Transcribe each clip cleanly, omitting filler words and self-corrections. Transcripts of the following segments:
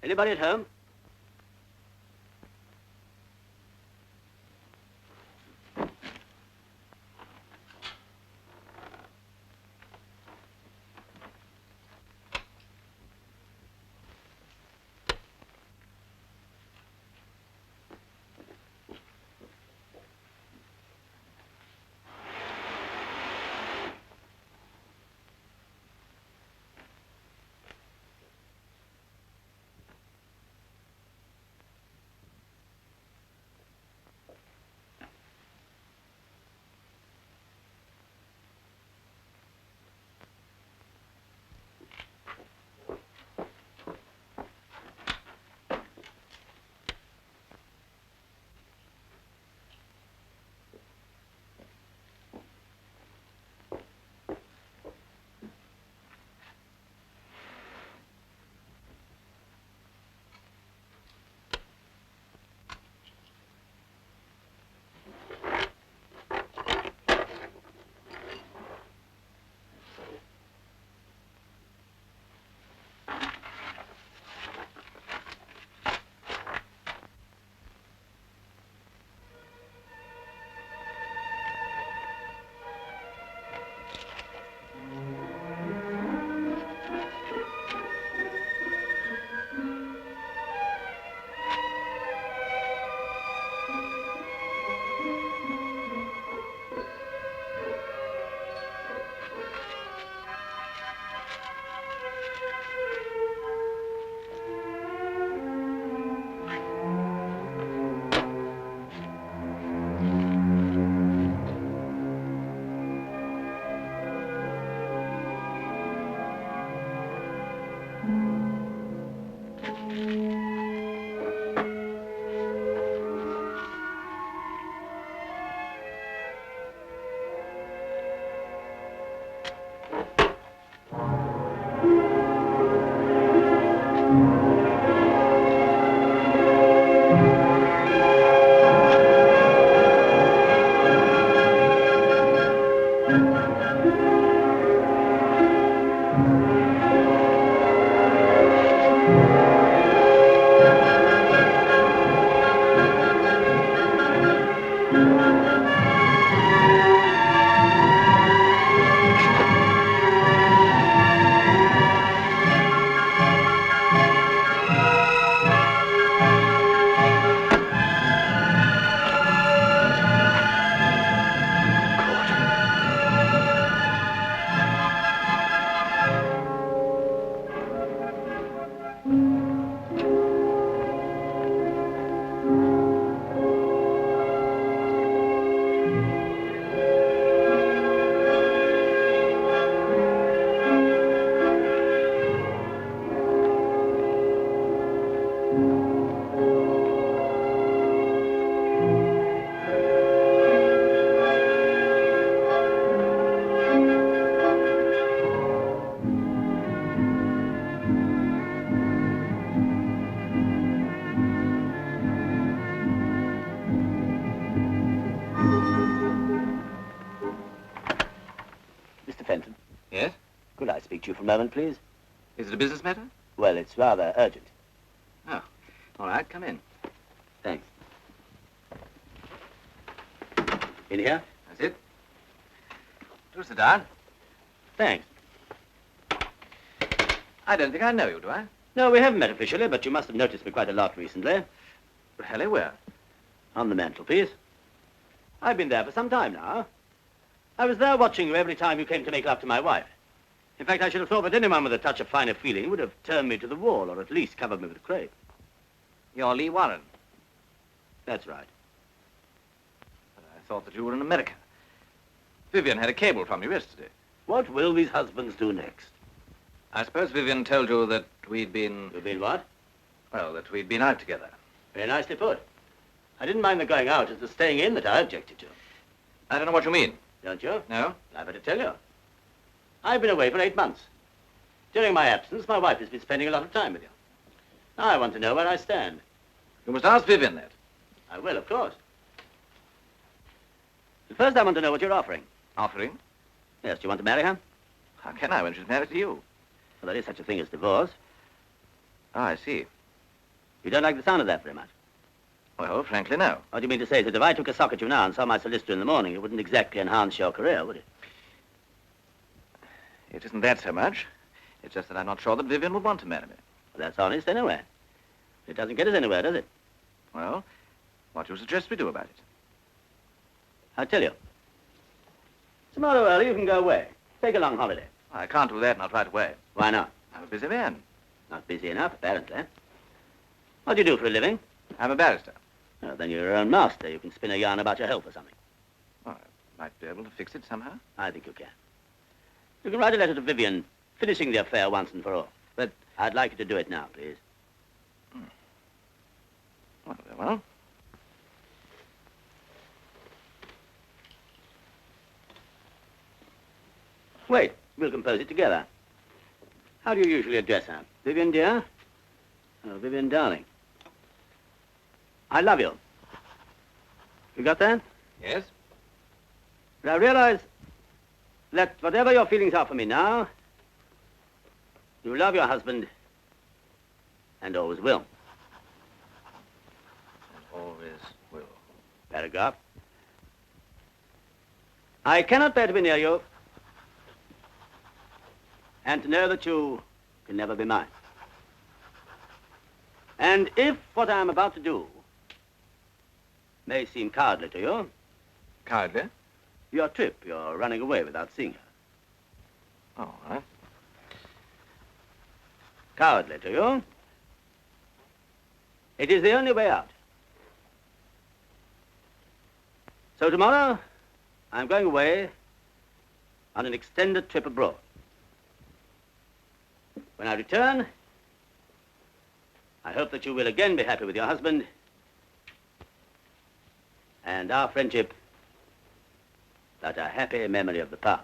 Anybody at home? Could I speak to you for a moment, please? Is it a business matter? Well, it's rather urgent. Oh, all right, come in. Thanks. In here? That's it. Do sit down. Thanks. I don't think I know you, do I? No, we haven't met officially, but you must have noticed me quite a lot recently. Really, where? On the mantelpiece. I've been there for some time now. I was there watching you every time you came to make love to my wife. In fact, I should have thought that anyone with a touch of finer feeling would have turned me to the wall, or at least covered me with crape. You're Lee Warren. That's right. But I thought that you were in America. Vivian had a cable from you yesterday. What will these husbands do next? I suppose Vivian told you that we'd been... You've been what? Well, that we'd been out together. Very nicely put. I didn't mind the going out. It's the staying in that I objected to. I don't know what you mean. Don't you? No? I better tell you. I've been away for 8 months. During my absence, my wife has been spending a lot of time with you. Now I want to know where I stand. You must ask Vivian that. I will, of course. But first, I want to know what you're offering. Offering? Yes, do you want to marry her? How can I when she's married to you? Well, there is such a thing as divorce. Oh, I see. You don't like the sound of that very much. Well, frankly, no. What do you mean to say is that if I took a sock at you now and saw my solicitor in the morning, it wouldn't exactly enhance your career, would it? It isn't that so much. It's just that I'm not sure that Vivian would want to marry me. Well, that's honest anyway. It doesn't get us anywhere, does it? Well, what do you suggest we do about it? I'll tell you. Tomorrow early, you can go away. Take a long holiday. I can't do that, not right away. Why not? I'm a busy man. Not busy enough, apparently. What do you do for a living? I'm a barrister. Oh, then you're your own master. You can spin a yarn about your health or something. Well, I might be able to fix it somehow. I think you can. You can write a letter to Vivian, finishing the affair once and for all. But I'd like you to do it now, please. Well, very well. Wait, we'll compose it together. How do you usually address her? Vivian, dear? Oh, Vivian, darling. I love you. You got that? Yes? But I realize that whatever your feelings are for me now, you love your husband and always will. And always will. Paragraph. I cannot bear to be near you and to know that you can never be mine. And if what I am about to do may seem cowardly to you, Cowardly? your trip, you're running away without seeing her. All right. Cowardly to you, it is the only way out. So tomorrow, I'm going away on an extended trip abroad. When I return, I hope that you will again be happy with your husband and our friendship, but a happy memory of the past.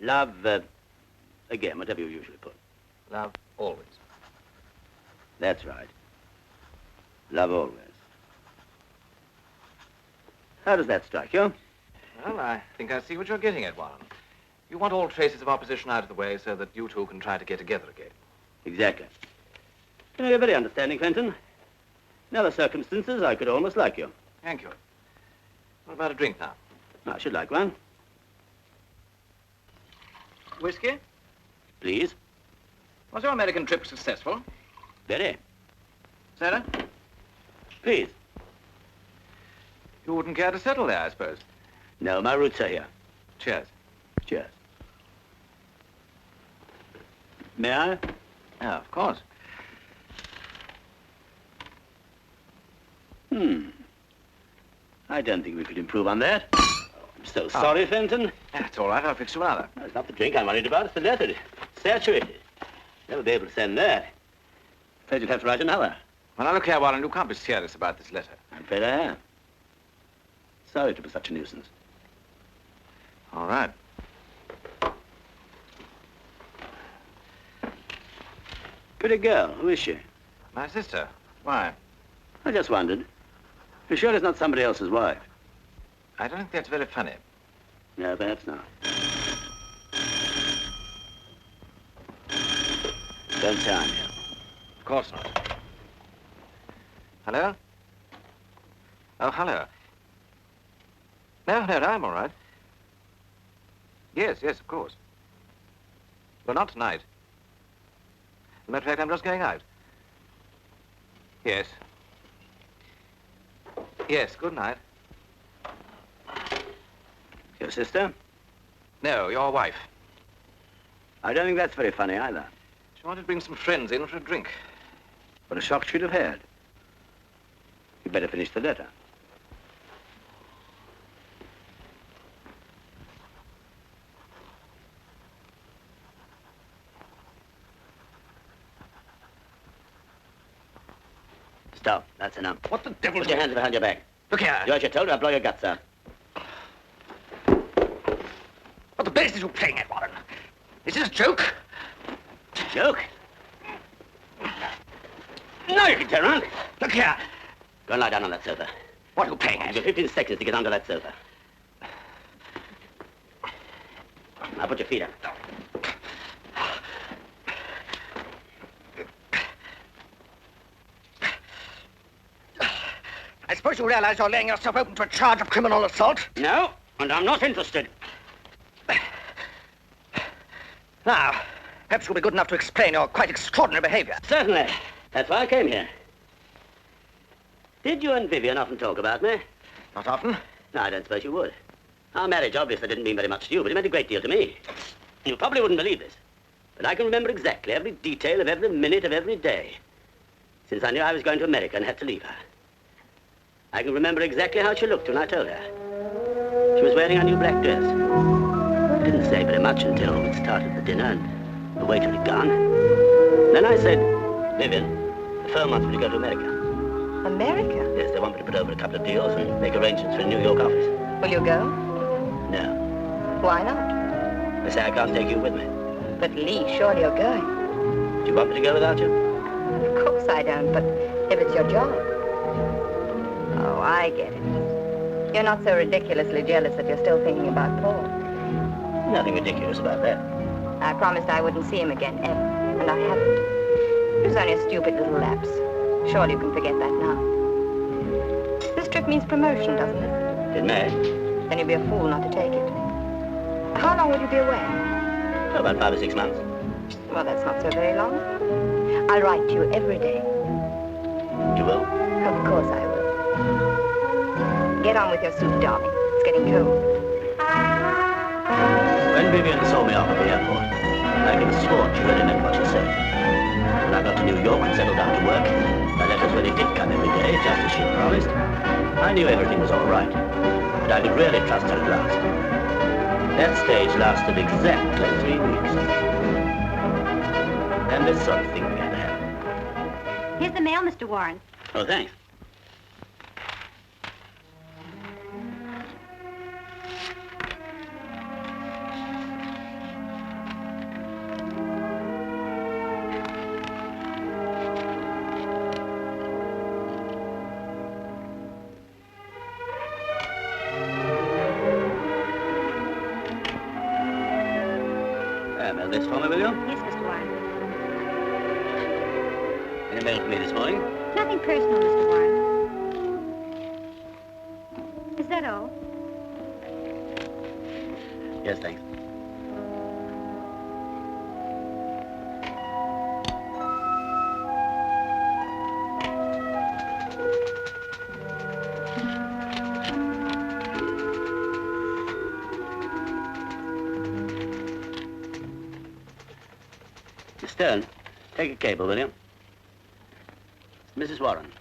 Love, again, whatever you usually put. Love always. That's right. Love always. How does that strike you? Well, I think I see what you're getting at, Warren. You want all traces of opposition out of the way so that you two can try to get together again. Exactly. You know, you're very understanding, Fenton. In other circumstances, I could almost like you. Thank you. What about a drink now? I should like one. Whiskey? Please. Was your American trip successful? Very. Sarah? Please. You wouldn't care to settle there, I suppose. No, my roots are here. Cheers. Cheers. May I? Yeah, of course. I don't think we could improve on that. I'm so sorry, Fenton. That's all right. I'll fix you another. No, it's not the drink I'm worried about. It's the letter. It's saturated. Never be able to send that. Afraid you'd have to write another. Well, now, look here, Warren. You can't be serious about this letter. I'm afraid I am. Sorry to be such a nuisance. All right. Pretty girl. Who is she? My sister. Why? I just wondered. You sure it's not somebody else's wife? I don't think that's very funny. No, perhaps not. Don't say I'm here. Of course not. Hello? Oh, hello. No, I'm all right. Yes, of course. Well, not tonight. As a matter of fact, I'm just going out. Yes. Yes, good night. Your sister? No, your wife. I don't think that's very funny either. She wanted to bring some friends in for a drink. What a shock she'd have had. You'd better finish the letter. Stop. That's enough. What the devil? Put your hands behind your back. Look here. Do as you're told, or I'll blow your guts out. What the blazes are you playing at, Warren? Is this a joke? Joke? No, you can turn around. Look here. Go and lie down on that sofa. What are you playing at? You've got 15 seconds to get under that sofa. Now put your feet up. I suppose you realize you're laying yourself open to a charge of criminal assault? No, and I'm not interested. Now, perhaps you'll be good enough to explain your quite extraordinary behavior. Certainly. That's why I came here. Did you and Vivian often talk about me? Not often. No, I don't suppose you would. Our marriage obviously didn't mean very much to you, but it meant a great deal to me. You probably wouldn't believe this, but I can remember exactly every detail of every minute of every day, since I knew I was going to America and had to leave her. I can remember exactly how she looked when I told her. She was wearing a new black dress. I didn't say very much until we started the dinner and the waiter had gone. Then I said, Vivian, the firm wants me to go to America. America? Yes, they want me to put over a couple of deals and make arrangements for a New York office. Will you go? No. Why not? They say I can't take you with me. But Lee, surely you're going. Do you want me to go without you? Of course I don't, but if it's your job. Oh, I get it. You're not so ridiculously jealous that you're still thinking about Paul. Nothing ridiculous about that. I promised I wouldn't see him again, ever, and I haven't. It was only a stupid little lapse. Surely you can forget that now. This trip means promotion, doesn't it? It may. Then you'd be a fool not to take it. How long will you be away? Oh, about 5 or 6 months. Well, that's not so very long. I'll write to you every day. You will? Of course I will. Get on with your soup, darling. It's getting cold. When Vivian saw me off at the airport, I could have sworn she really meant what she said. When I got to New York and settled down to work, the letters really did come every day, just as she'd promised. I knew everything was all right, but I could really trust her at last. That stage lasted exactly 3 weeks. And this sort of thing began to happen. Here's the mail, Mr. Warren. Oh, thanks. This for me, will you? Yes, Mr. Warren. Any mail for me this morning? Nothing personal, Mr. Warren. Is that all? Yes, thanks. Stern, take a cable, will you? Mrs. Warren.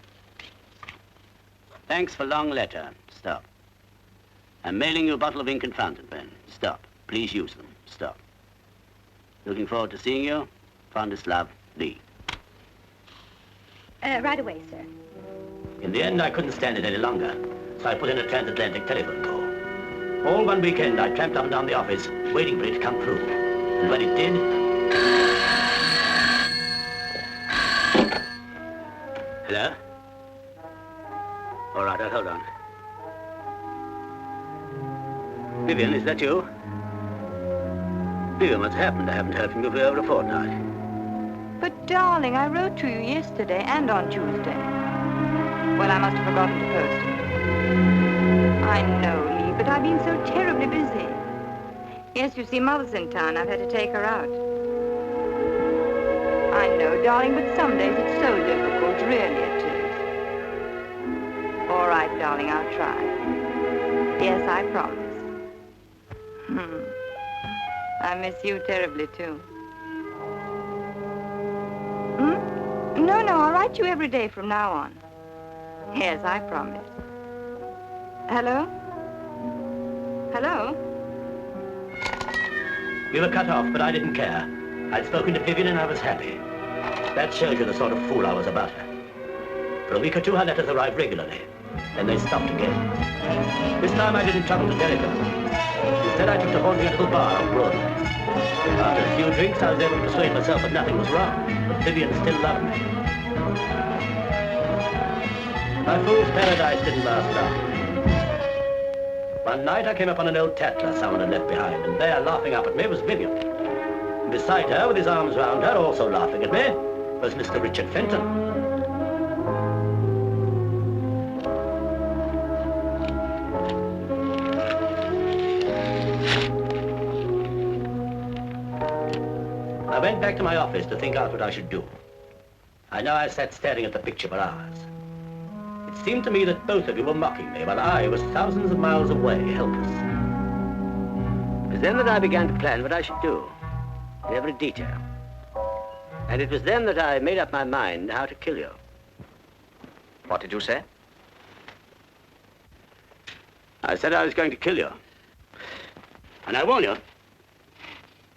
Thanks for long letter. Stop. I'm mailing you a bottle of ink and fountain pen. Stop. Please use them. Stop. Looking forward to seeing you. Fondest love, Lee. Right away, sir. In the end, I couldn't stand it any longer, so I put in a transatlantic telephone call. All one weekend, I tramped up and down the office, waiting for it to come through. And when it did... Hello? All right, I'll hold on. Vivian, is that you? Vivian, what's happened? I haven't heard from you for over a fortnight. But, darling, I wrote to you yesterday and on Tuesday. Well, I must have forgotten to post it. I know, Lee, but I've been so terribly busy. Yes, you see, Mother's in town. I've had to take her out. I know, darling, but some days it's so difficult. Really it is. All right, darling, I'll try. Yes, I promise. I miss you terribly, too. No, I'll write you every day from now on. Yes, I promise. Hello? Hello? We were cut off, but I didn't care. I'd spoken to Vivian and I was happy. That shows you the sort of fool I was about her. For a week or two, her letters arrived regularly. Then they stopped again. This time I didn't trouble to telephone. Instead, I took to haunting a little bar on Broadway. After a few drinks, I was able to persuade myself that nothing was wrong, but Vivian still loved me. My fool's paradise didn't last long. One night, I came upon an old tattler someone had left behind, and there, laughing up at me, was Vivian. And beside her, with his arms round her, also laughing at me, was Mr. Richard Fenton. I went back to my office to think out what I should do. I know I sat staring at the picture for hours. It seemed to me that both of you were mocking me, while I was thousands of miles away, helpless. It was then that I began to plan what I should do, in every detail. And it was then that I made up my mind how to kill you. What did you say? I said I was going to kill you. And I warn you,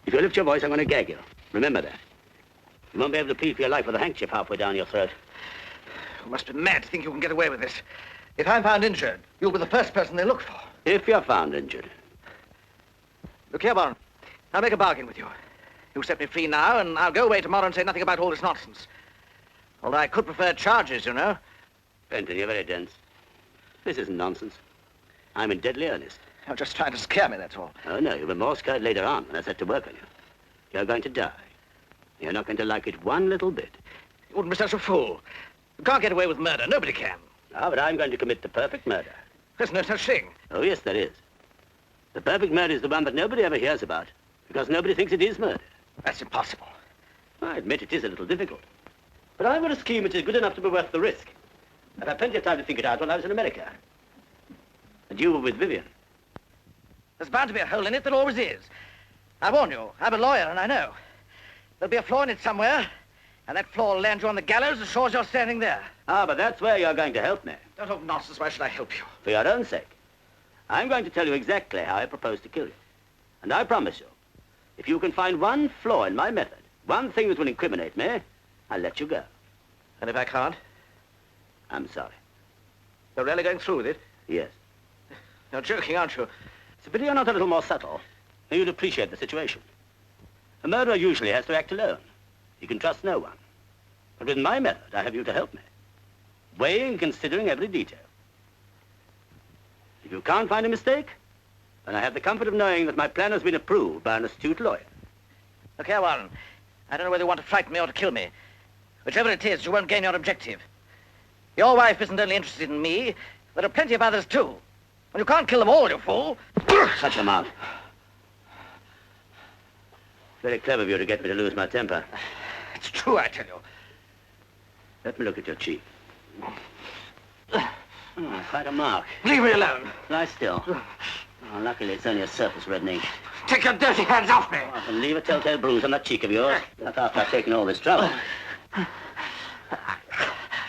if you lift your voice, I'm going to gag you. Remember that. You won't be able to plead for your life with a handkerchief halfway down your throat. You must be mad to think you can get away with this. If I'm found injured, you'll be the first person they look for. If you're found injured. Look here, Warren. I'll make a bargain with you. You set me free now, and I'll go away tomorrow and say nothing about all this nonsense. Although I could prefer charges, you know. Fenton, you're very dense. This isn't nonsense. I'm in deadly earnest. You're just trying to scare me, that's all. Oh, no, you'll be more scared later on when I set to work on you. You're going to die. You're not going to like it one little bit. You wouldn't be such a fool. You can't get away with murder. Nobody can. Ah, but I'm going to commit the perfect murder. There's no such thing. Oh, yes, there is. The perfect murder is the one that nobody ever hears about, because nobody thinks it is murder. That's impossible. I admit it is a little difficult. But I've got a scheme which is good enough to be worth the risk. I've had plenty of time to think it out while I was in America. And you were with Vivian. There's bound to be a hole in it. There always is. I warn you, I'm a lawyer and I know. There'll be a flaw in it somewhere, and that flaw will land you on the gallows as sure as you're standing there. Ah, but that's where you're going to help me. Don't talk nonsense. Why should I help you? For your own sake. I'm going to tell you exactly how I propose to kill you. And I promise you, if you can find one flaw in my method, one thing that will incriminate me, I'll let you go. And if I can't? I'm sorry. You're really going through with it? Yes. You're joking, aren't you? It's a pity you're not a little more subtle. Then you'd appreciate the situation. A murderer usually has to act alone. He can trust no one. But with my method, I have you to help me, weighing and considering every detail. If you can't find a mistake, then I have the comfort of knowing that my plan has been approved by an astute lawyer. Look here, Warren. I don't know whether you want to frighten me or to kill me. Whichever it is, you won't gain your objective. Your wife isn't only interested in me. There are plenty of others, too. And you can't kill them all, you fool. Shut your mouth. Very clever of you to get me to lose my temper. It's true, I tell you. Let me look at your cheek. Oh, quite a mark. Leave me alone. Lie still. Oh, luckily, it's only a surface reddening. Take your dirty hands off me. Oh, and leave a telltale bruise on that cheek of yours. Not after I've taken all this trouble. Oh,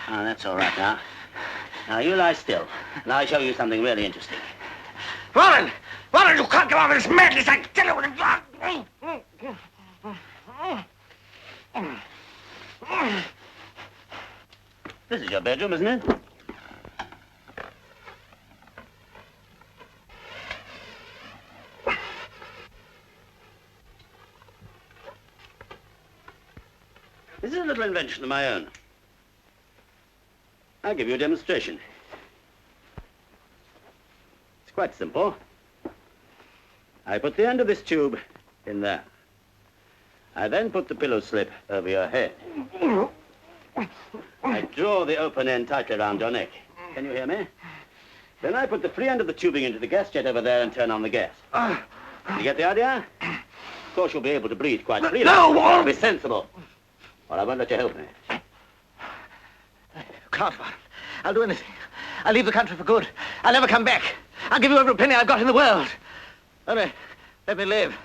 that's all right now. Now, you lie still, and I'll show you something really interesting. Warren! Warren, you can't go on with this madness, I tell you. This is your bedroom, isn't it? This is a little invention of my own. I'll give you a demonstration. It's quite simple. I put the end of this tube in there. I then put the pillow slip over your head. I draw the open end tightly around your neck. Can you hear me? Then I put the free end of the tubing into the gas jet over there and turn on the gas. You get the idea? Of course, you'll be able to breathe quite freely. No, Warren! Be sensible. Or I won't let you help me. Can't, Warren. I'll do anything. I'll leave the country for good. I'll never come back. I'll give you every penny I've got in the world. Only, let me live.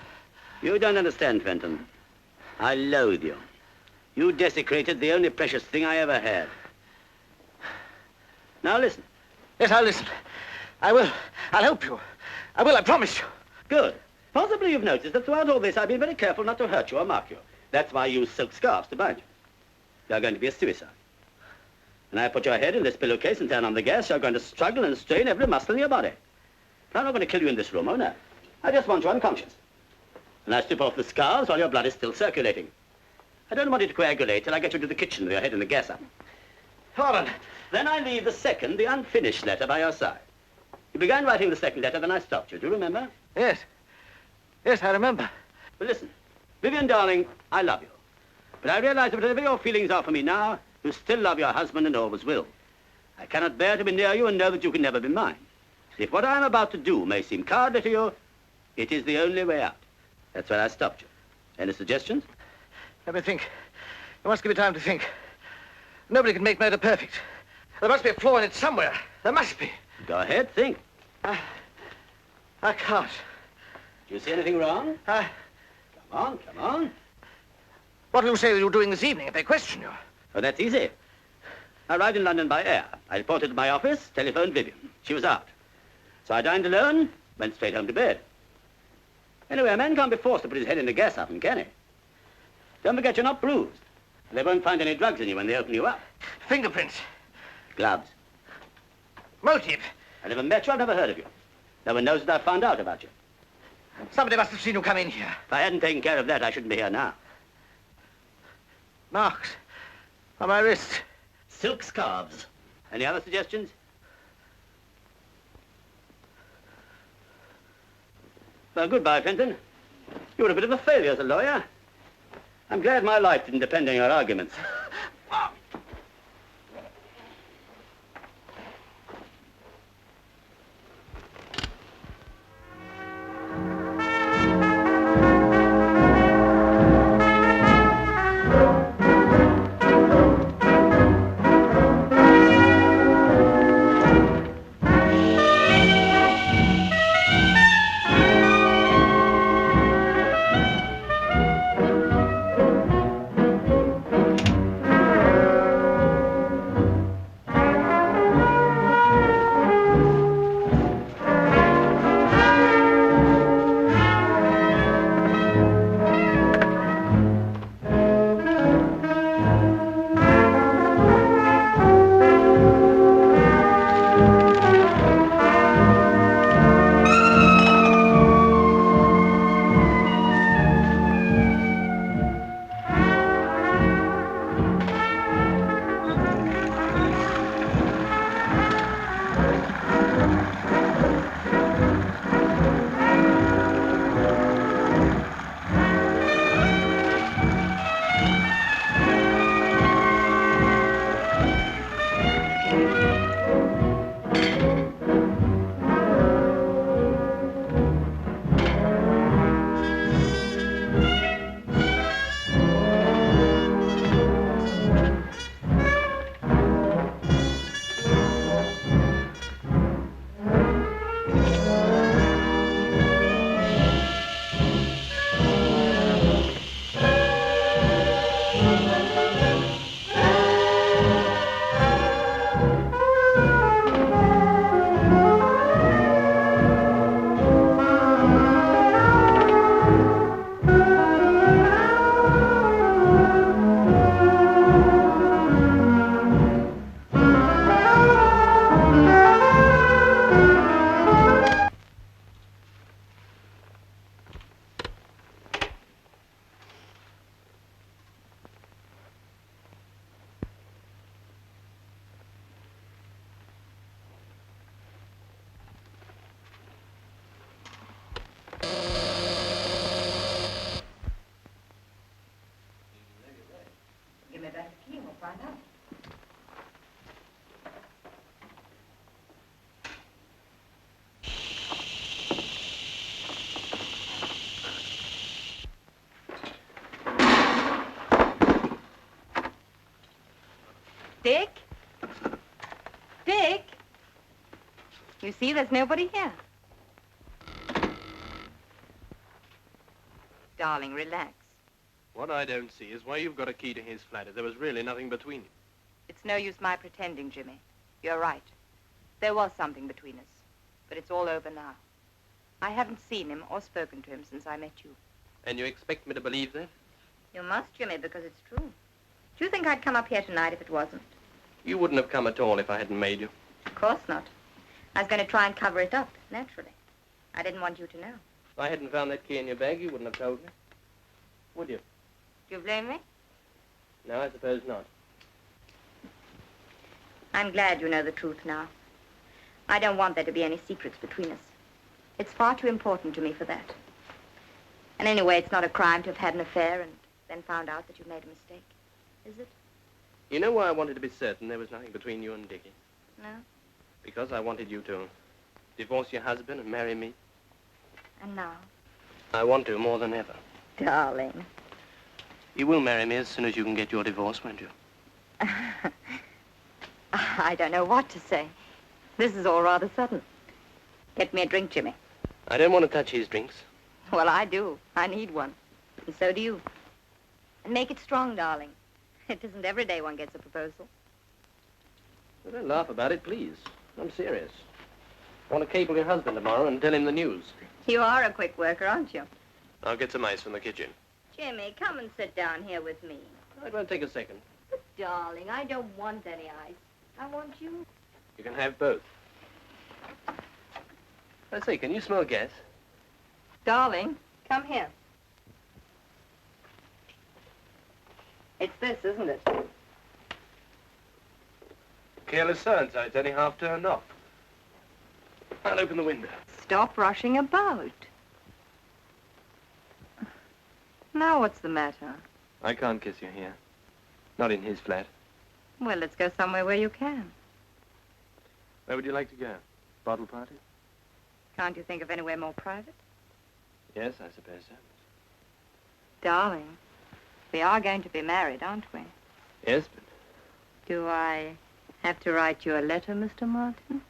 You don't understand, Fenton. I loathe you. You desecrated the only precious thing I ever had. Now listen. Yes, I'll listen. I will. I'll help you. I will, I promise you. Good. Possibly you've noticed that throughout all this I've been very careful not to hurt you or mark you. That's why I use silk scarves to bind you. You're going to be a suicide. When I put your head in this pillowcase and turn on the gas, you're going to struggle and strain every muscle in your body. I'm not going to kill you in this room, oh no. I just want you unconscious. And I strip off the scarves while your blood is still circulating. I don't want you to coagulate till I get you to the kitchen with your head in the gas oven. Warren. Then I leave the unfinished letter by your side. You began writing the second letter, then I stopped you. Do you remember? Yes. Yes, I remember. Well, listen. Vivian, darling, I love you. But I realize that whatever your feelings are for me now, you still love your husband and always will. I cannot bear to be near you and know that you can never be mine. If what I am about to do may seem cowardly to you, it is the only way out. That's where I stopped you. Any suggestions? Let me think. You must give me time to think. Nobody can make murder perfect. There must be a flaw in it somewhere. There must be. Go ahead, think. I can't. Do you see anything wrong? Come on, come on. What will you say you're doing this evening if they question you? Oh, that's easy. I arrived in London by air. I reported to my office, telephoned Vivian. She was out. So I dined alone, went straight home to bed. Anyway, a man can't be forced to put his head in the gas oven, can he? Don't forget you're not bruised. They won't find any drugs in you when they open you up. Fingerprints. Gloves. Motive. I never met you, I've never heard of you. No one knows that I've found out about you. Somebody must have seen you come in here. If I hadn't taken care of that, I shouldn't be here now. Marks. On my wrist. Silk scarves. Any other suggestions? Well, goodbye, Fenton. You were a bit of a failure as a lawyer. I'm glad my life didn't depend on your arguments. Dick? Dick? You see, there's nobody here. Darling, relax. What I don't see is why you've got a key to his flat if there was really nothing between you. It's no use my pretending, Jimmy. You're right. There was something between us, but it's all over now. I haven't seen him or spoken to him since I met you. And you expect me to believe that? You must, Jimmy, because it's true. Do you think I'd come up here tonight if it wasn't? You wouldn't have come at all if I hadn't made you. Of course not. I was going to try and cover it up, naturally. I didn't want you to know. If I hadn't found that key in your bag, you wouldn't have told me. Would you? Do you blame me? No, I suppose not. I'm glad you know the truth now. I don't want there to be any secrets between us. It's far too important to me for that. And anyway, it's not a crime to have had an affair and then found out that you've made a mistake. Is it? You know why I wanted to be certain there was nothing between you and Dickie? No? Because I wanted you to divorce your husband and marry me. And now? I want to more than ever. Darling. You will marry me as soon as you can get your divorce, won't you? I don't know what to say. This is all rather sudden. Get me a drink, Jimmy. I don't want to touch his drinks. Well, I do. I need one. And so do you. And make it strong, darling. It isn't every day one gets a proposal. Well, don't laugh about it, please. I'm serious. I want to cable your husband tomorrow and tell him the news. You are a quick worker, aren't you? I'll get some ice from the kitchen. Jimmy, come and sit down here with me. It won't take a second. But, darling, I don't want any ice. I want you. You can have both. I say, can you smell gas? Darling, come here. It's this, isn't it? Careless so-and-so. It's only half turned off. I'll open the window. Stop rushing about. Now what's the matter? I can't kiss you here. Not in his flat. Well, let's go somewhere where you can. Where would you like to go? Bottle party? Can't you think of anywhere more private? Yes, I suppose so. Darling, we are going to be married, aren't we? Yes, but... Do I have to write you a letter, Mr. Martin?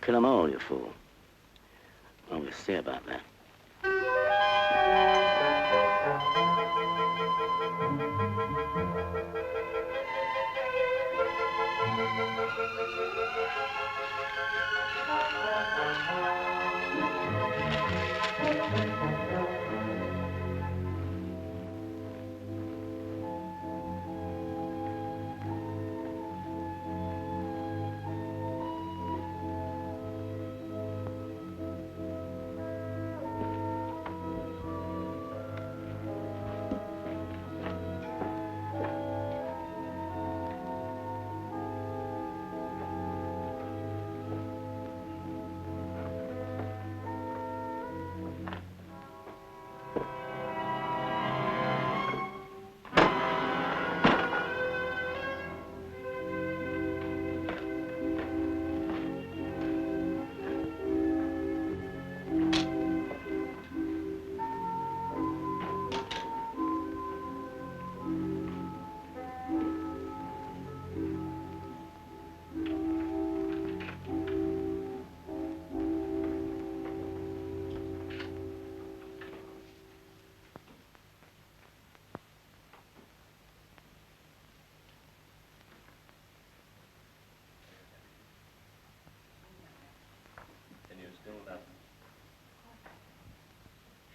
Kill them all, you fool. Well, we'll see about that.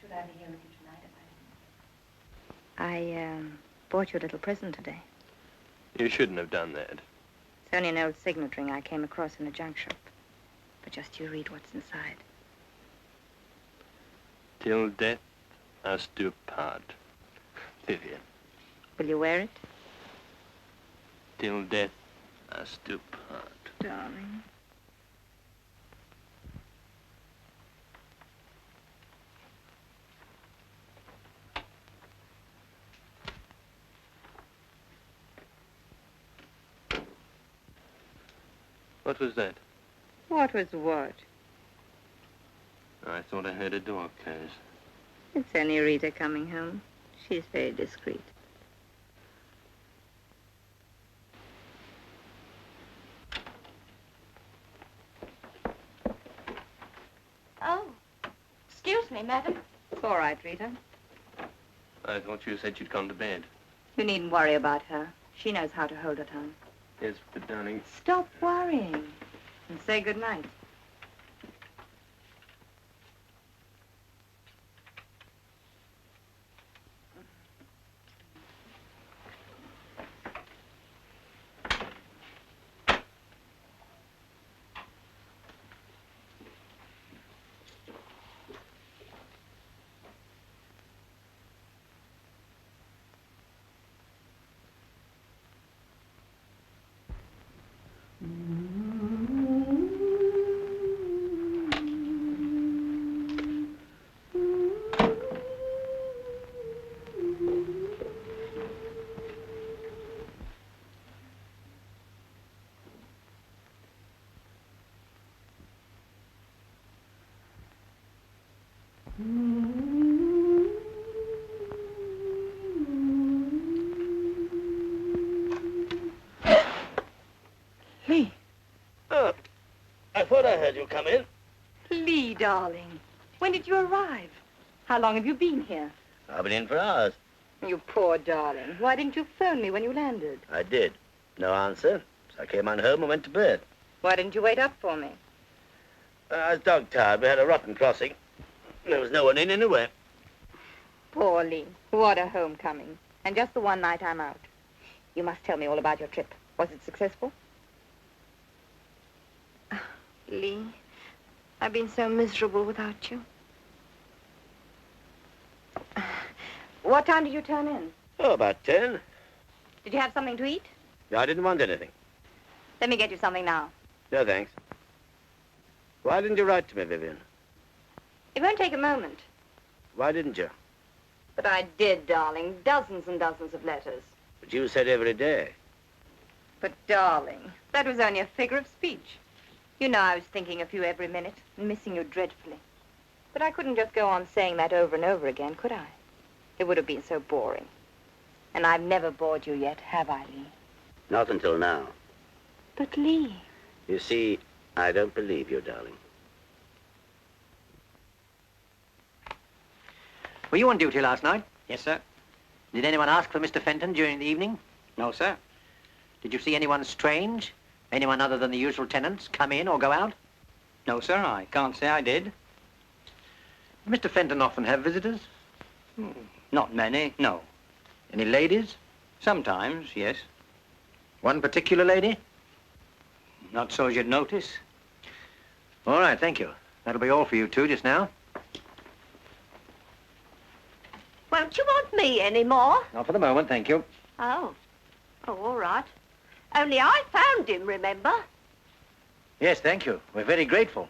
Should I be here with you tonight if I didn't? I bought you a little present today. You shouldn't have done that. It's only an old signet ring I came across in a junk shop. But just you read what's inside. Till death us do part. Vivian. Will you wear it? Till death us do part. Darling. What was that? What was what? I thought I heard a door close. It's only Rita coming home. She's very discreet. Oh, excuse me, madam. It's all right, Rita. I thought you said you'd gone to bed. You needn't worry about her. She knows how to hold her tongue. Yes, but darling, Stop worrying and say good night. Lee. Oh, I thought I heard you come in. Lee, darling. When did you arrive? How long have you been here? I've been in for hours. You poor darling. Why didn't you phone me when you landed? I did. No answer. So I came on home and went to bed. Why didn't you wait up for me? I was dog-tired. We had a rotten crossing. There was no one in anyway. Poor Lee. What a homecoming. And just the one night I'm out. You must tell me all about your trip. Was it successful? Lee, I've been so miserable without you. What time did you turn in? Oh, about 10. Did you have something to eat? No, I didn't want anything. Let me get you something now. No, thanks. Why didn't you write to me, Vivian? It won't take a moment. Why didn't you? But I did, darling. Dozens and dozens of letters. But you said every day. But, darling, that was only a figure of speech. You know I was thinking of you every minute and missing you dreadfully. But I couldn't just go on saying that over and over again, could I? It would have been so boring. And I've never bored you yet, have I, Lee? Not until now. But, Lee... You see, I don't believe you, darling. Were you on duty last night? Yes, sir. Did anyone ask for Mr. Fenton during the evening? No, sir. Did you see anyone strange? Anyone other than the usual tenants come in or go out? No, sir, I can't say I did. Did Mr. Fenton often have visitors? Not many, no. Any ladies? Sometimes, yes. One particular lady? Not so as you'd notice. All right, thank you. That'll be all for you two just now. Won't you want me anymore? Not for the moment, thank you. Oh. Oh, all right. Only I found him, remember? Yes, thank you. We're very grateful.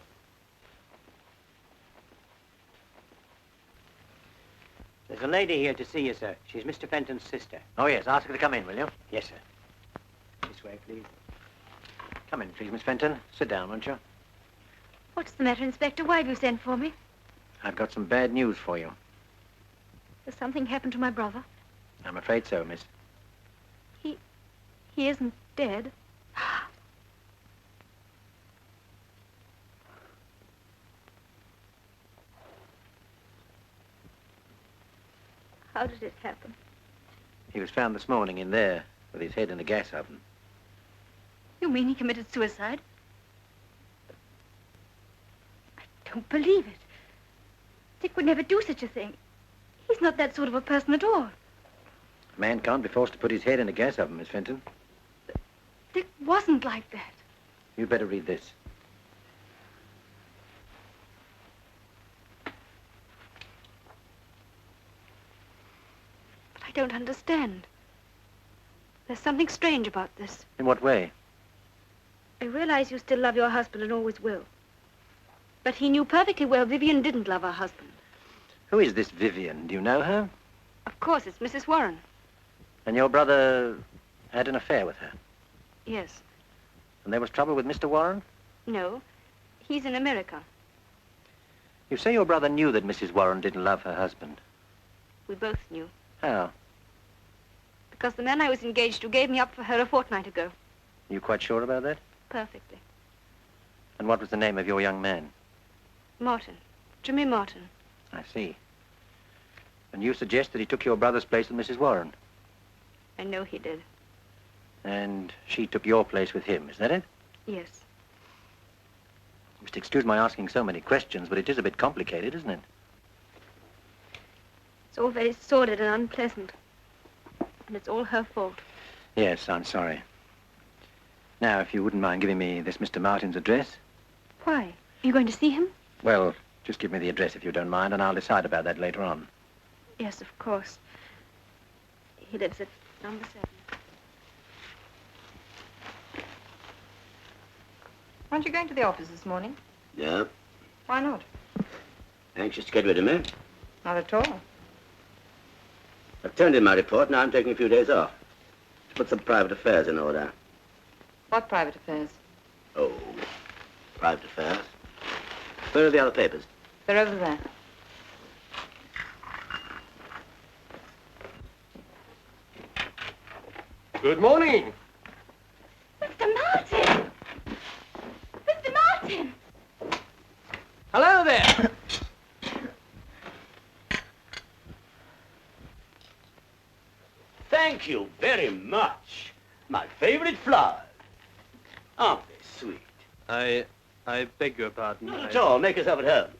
There's a lady here to see you, sir. She's Mr. Fenton's sister. Oh, yes, ask her to come in, will you? Yes, sir. This way, please. Come in, please, Miss Fenton. Sit down, won't you? What's the matter, Inspector? Why have you sent for me? I've got some bad news for you. Has something happened to my brother? I'm afraid so, miss. He isn't dead. How did it happen? He was found this morning in there with his head in a gas oven. You mean he committed suicide? I don't believe it. Dick would never do such a thing. He's not that sort of a person at all. A man can't be forced to put his head in a gas oven, Miss Fenton. Dick wasn't like that. You'd better read this. But I don't understand. There's something strange about this. In what way? I realize you still love your husband and always will. But he knew perfectly well Vivian didn't love her husband. Who is this Vivian? Do you know her? Of course, it's Mrs. Warren. And your brother had an affair with her? Yes. And there was trouble with Mr. Warren? No. He's in America. You say your brother knew that Mrs. Warren didn't love her husband. We both knew. How? Because the man I was engaged to gave me up for her a fortnight ago. Are you quite sure about that? Perfectly. And what was the name of your young man? Martin. Jimmy Martin. I see. And you suggest that he took your brother's place with Mrs. Warren? I know he did. And she took your place with him, is that it? Yes. You must excuse my asking so many questions, but it is a bit complicated, isn't it? It's all very sordid and unpleasant. And it's all her fault. Yes, I'm sorry. Now, if you wouldn't mind giving me this Mr. Martin's address. Why? Are you going to see him? Well, just give me the address if you don't mind, and I'll decide about that later on. Yes, of course. He lives at number 7. Aren't you going to the office this morning? Yeah. Why not? Anxious to get rid of me? Not at all. I've turned in my report, now I'm taking a few days off. To put some private affairs in order. What private affairs? Oh, private affairs. Where are the other papers? They're over there. Good morning. Mr. Martin! Mr. Martin! Hello there. Thank you very much. My favorite flowers. Aren't they sweet? I beg your pardon. Not at all. Make yourself at home.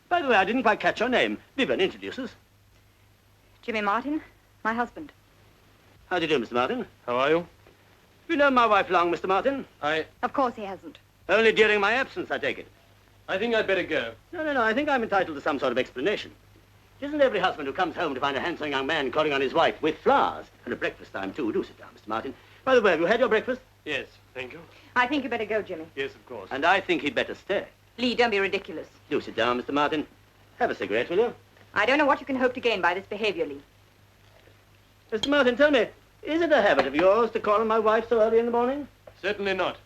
By the way, I didn't quite catch your name. Vivian, introduce us. Jimmy Martin, my husband. How do you do, Mr. Martin? How are you? Have you known my wife long, Mr. Martin? Of course he hasn't. Only during my absence, I take it. I think I'd better go. No. I think I'm entitled to some sort of explanation. Isn't every husband who comes home to find a handsome young man calling on his wife with flowers, and at breakfast time, too? Do sit down, Mr. Martin. By the way, have you had your breakfast? Yes, thank you. I think you better go, Jimmy. Yes, of course. And I think he'd better stay. Lee, don't be ridiculous. Do sit down, Mr. Martin. Have a cigarette, will you? I don't know what you can hope to gain by this behavior, Lee. Mr. Martin, tell me, is it a habit of yours to call on my wife so early in the morning? Certainly not.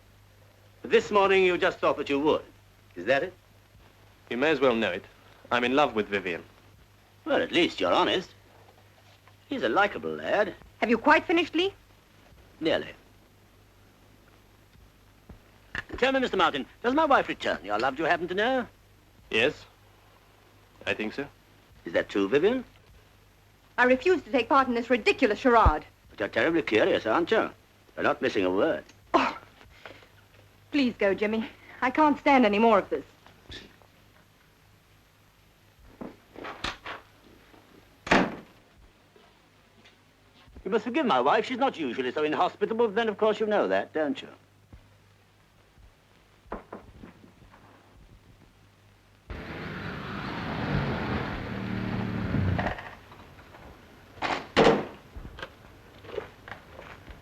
This morning you just thought that you would. Is that it? You may as well know it. I'm in love with Vivian. Well, at least you're honest. He's a likable lad. Have you quite finished, Lee? Nearly. Tell me, Mr. Martin, does my wife return your love, do you happen to know? Yes, I think so. Is that true, Vivian? I refuse to take part in this ridiculous charade. But you're terribly curious, aren't you? You're not missing a word. Oh. Please go, Jimmy. I can't stand any more of this. You must forgive my wife. She's not usually so inhospitable, but then, of course, you know that, don't you?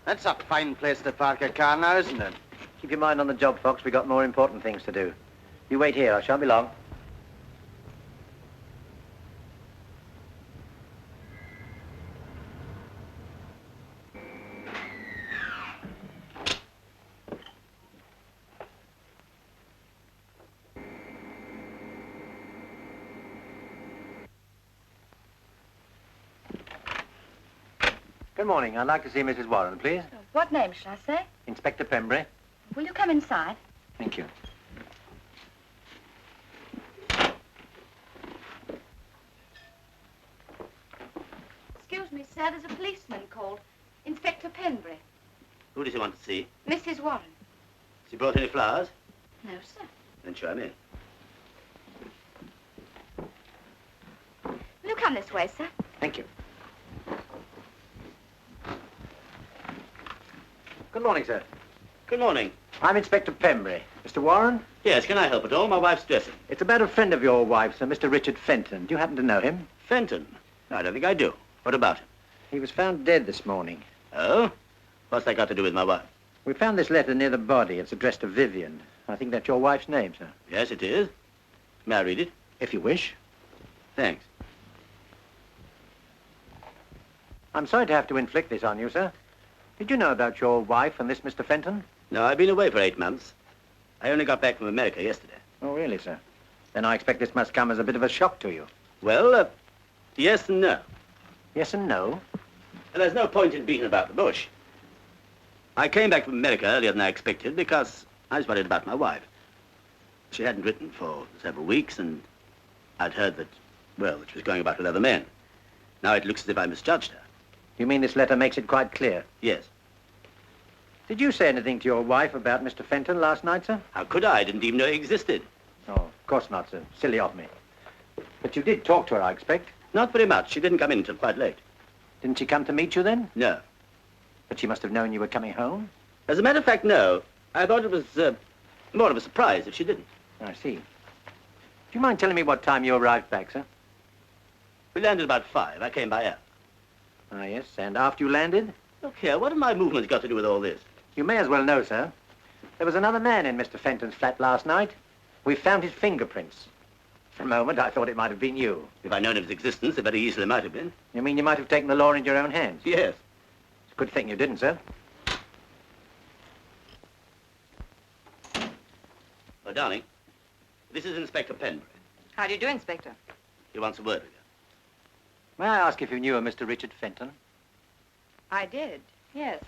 That's a fine place to park a car now, isn't it? Keep your mind on the job, Fox. We got more important things to do. You wait here. I shan't be long. Good morning. I'd like to see Mrs. Warren, please. What name shall I say? Inspector Pembury. Will you come inside? Thank you. Excuse me, sir, there's a policeman called. Inspector Penbury. Who does he want to see? Mrs. Warren. Has he brought any flowers? No, sir. Then show him in. Will you come this way, sir? Thank you. Good morning, sir. Good morning. I'm Inspector Pembury. Mr. Warren? Yes, can I help at all? My wife's dressing. It's about a friend of your wife, Sir, Mr. Richard Fenton. Do you happen to know him? Fenton? No, I don't think I do. What about him? He was found dead this morning. Oh? What's that got to do with my wife? We found this letter near the body. It's addressed to Vivian. I think that's your wife's name, sir. Yes, it is. May I read it? If you wish. Thanks. I'm sorry to have to inflict this on you, sir. Did you know about your wife and this Mr. Fenton? No, I've been away for 8 months. I only got back from America yesterday. Oh, really, sir? Then I expect this must come as a bit of a shock to you. Well, yes and no. Yes and no? And there's no point in beating about the bush. I came back from America earlier than I expected because I was worried about my wife. She hadn't written for several weeks, and I'd heard that, well, that she was going about with other men. Now it looks as if I misjudged her. You mean this letter makes it quite clear? Yes. Did you say anything to your wife about Mr. Fenton last night, sir? How could I? I didn't even know he existed. Oh, of course not, sir. Silly of me. But you did talk to her, I expect. Not very much. She didn't come in until quite late. Didn't she come to meet you then? No. But she must have known you were coming home. As a matter of fact, no. I thought it was more of a surprise if she didn't. I see. Do you mind telling me what time you arrived back, sir? We landed about 5. I came by air. Ah, yes. And after you landed? Look here, what have my movements got to do with all this? You may as well know, sir. There was another man in Mr. Fenton's flat last night. We found his fingerprints. For a moment, I thought it might have been you. If I'd known of his existence, it very easily might have been. You mean you might have taken the law into your own hands? Yes. It's a good thing you didn't, sir. Well, darling, this is Inspector Pembury. How do you do, Inspector? He wants a word with you. May I ask if you knew a Mr. Richard Fenton? I did, yes.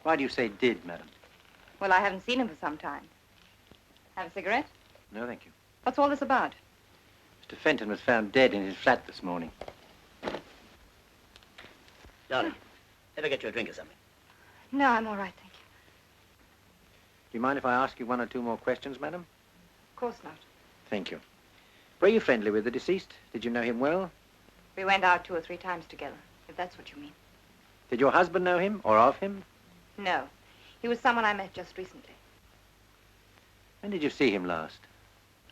Why do you say did, madam? Well, I haven't seen him for some time. Have a cigarette? No, thank you. What's all this about? Mr. Fenton was found dead in his flat this morning. Darling, ever get you a drink or something? No, I'm all right, thank you. Do you mind if I ask you 1 or 2 more questions, madam? Of course not. Thank you. Were you friendly with the deceased? Did you know him well? We went out 2 or 3 times together, if that's what you mean. Did your husband know him or of him? No. He was someone I met just recently. When did you see him last?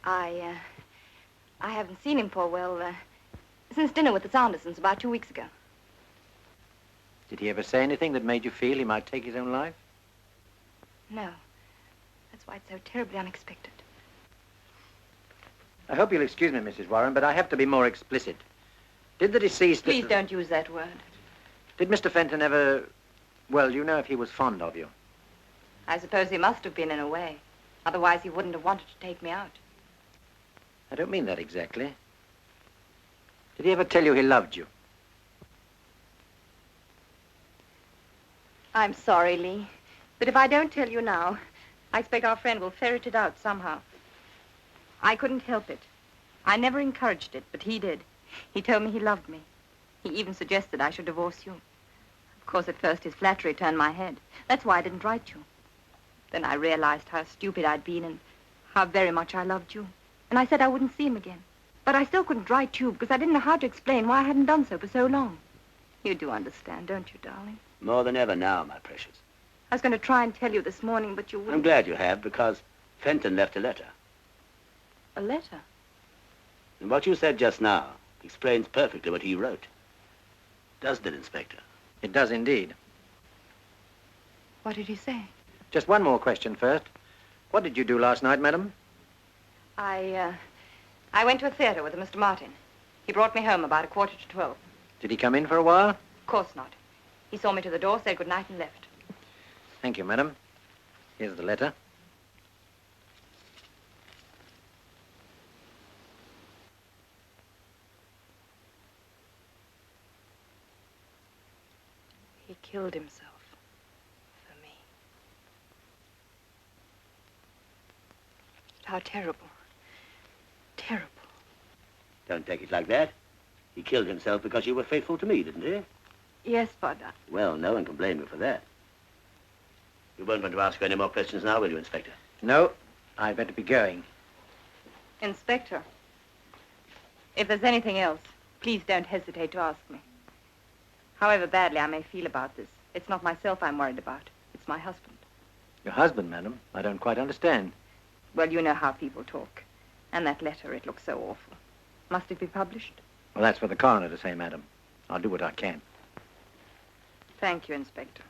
I haven't seen him for, well, since dinner with the Sandersons about 2 weeks ago. Did he ever say anything that made you feel he might take his own life? No. That's why it's so terribly unexpected. I hope you'll excuse me, Mrs. Warren, but I have to be more explicit. Did the deceased... Please don't use that word. Did Mr. Fenton ever... Well, you know if he was fond of you? I suppose he must have been in a way. Otherwise, he wouldn't have wanted to take me out. I don't mean that exactly. Did he ever tell you he loved you? I'm sorry, Lee. But if I don't tell you now, I expect our friend will ferret it out somehow. I couldn't help it. I never encouraged it, but he did. He told me he loved me. He even suggested I should divorce you. Of course, at first his flattery turned my head. That's why I didn't write you. Then I realized how stupid I'd been and how very much I loved you. And I said I wouldn't see him again. But I still couldn't write you because I didn't know how to explain why I hadn't done so for so long. You do understand, don't you, darling? More than ever now, my precious. I was going to try and tell you this morning, but you wouldn't. I'm glad you have, because Fenton left a letter. A letter? And what you said just now explains perfectly what he wrote. Doesn't it, Inspector? It does indeed. What did he say? Just 1 more question first. What did you do last night, madam? I went to a theater with Mr. Martin. He brought me home about 11:45. Did he come in for a while? Of course not. He saw me to the door, said good night, and left. Thank you, madam. Here's the letter. He killed himself for me. How terrible. Terrible. Don't take it like that. He killed himself because you were faithful to me, didn't he? Yes, but... Well, no one can blame you for that. You won't want to ask her any more questions now, will you, Inspector? No, I'd better be going. Inspector, if there's anything else, please don't hesitate to ask me. However badly I may feel about this, it's not myself I'm worried about. It's my husband. Your husband, madam? I don't quite understand. Well, you know how people talk. And that letter, it looks so awful. Must it be published? Well, that's for the coroner to say, madam. I'll do what I can. Thank you, Inspector.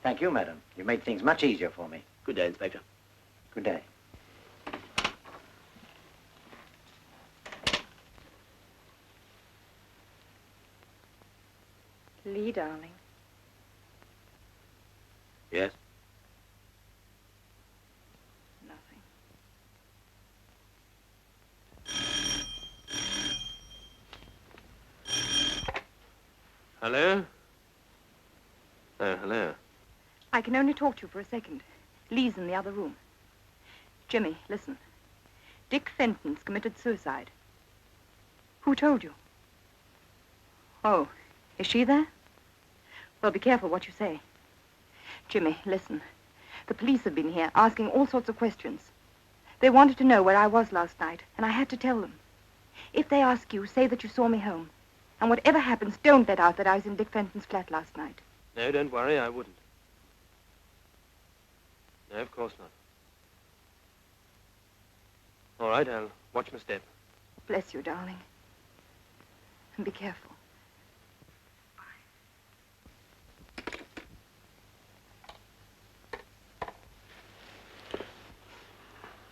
Thank you, madam. You made things much easier for me. Good day, Inspector. Good day. Lee, darling. Yes? Nothing. Hello? Oh, hello. I can only talk to you for a second. Lee's in the other room. Jimmy, listen. Dick Fenton's committed suicide. Who told you? Oh, is she there? Well, be careful what you say. Jimmy, listen. The police have been here asking all sorts of questions. They wanted to know where I was last night, and I had to tell them. If they ask you, say that you saw me home. And whatever happens, don't let out that I was in Dick Fenton's flat last night. No, don't worry, I wouldn't. No, of course not. All right, I'll watch my step. Bless you, darling. And be careful.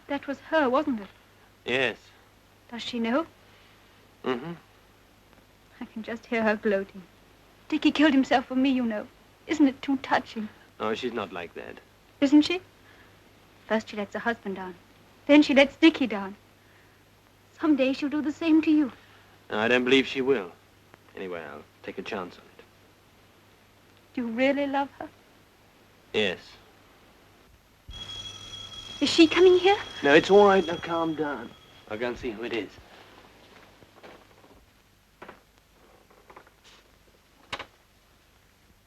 That was her, wasn't it? Yes. Does she know? Mm-hmm. I can just hear her gloating. Dickie killed himself for me, you know. Isn't it too touching? Oh, she's not like that. Isn't she? First she lets her husband down. Then she lets Dickie down. Someday she'll do the same to you. No, I don't believe she will. Anyway, I'll take a chance on it. Do you really love her? Yes. Is she coming here? No, it's all right. Now, calm down. I'll go and see who it is.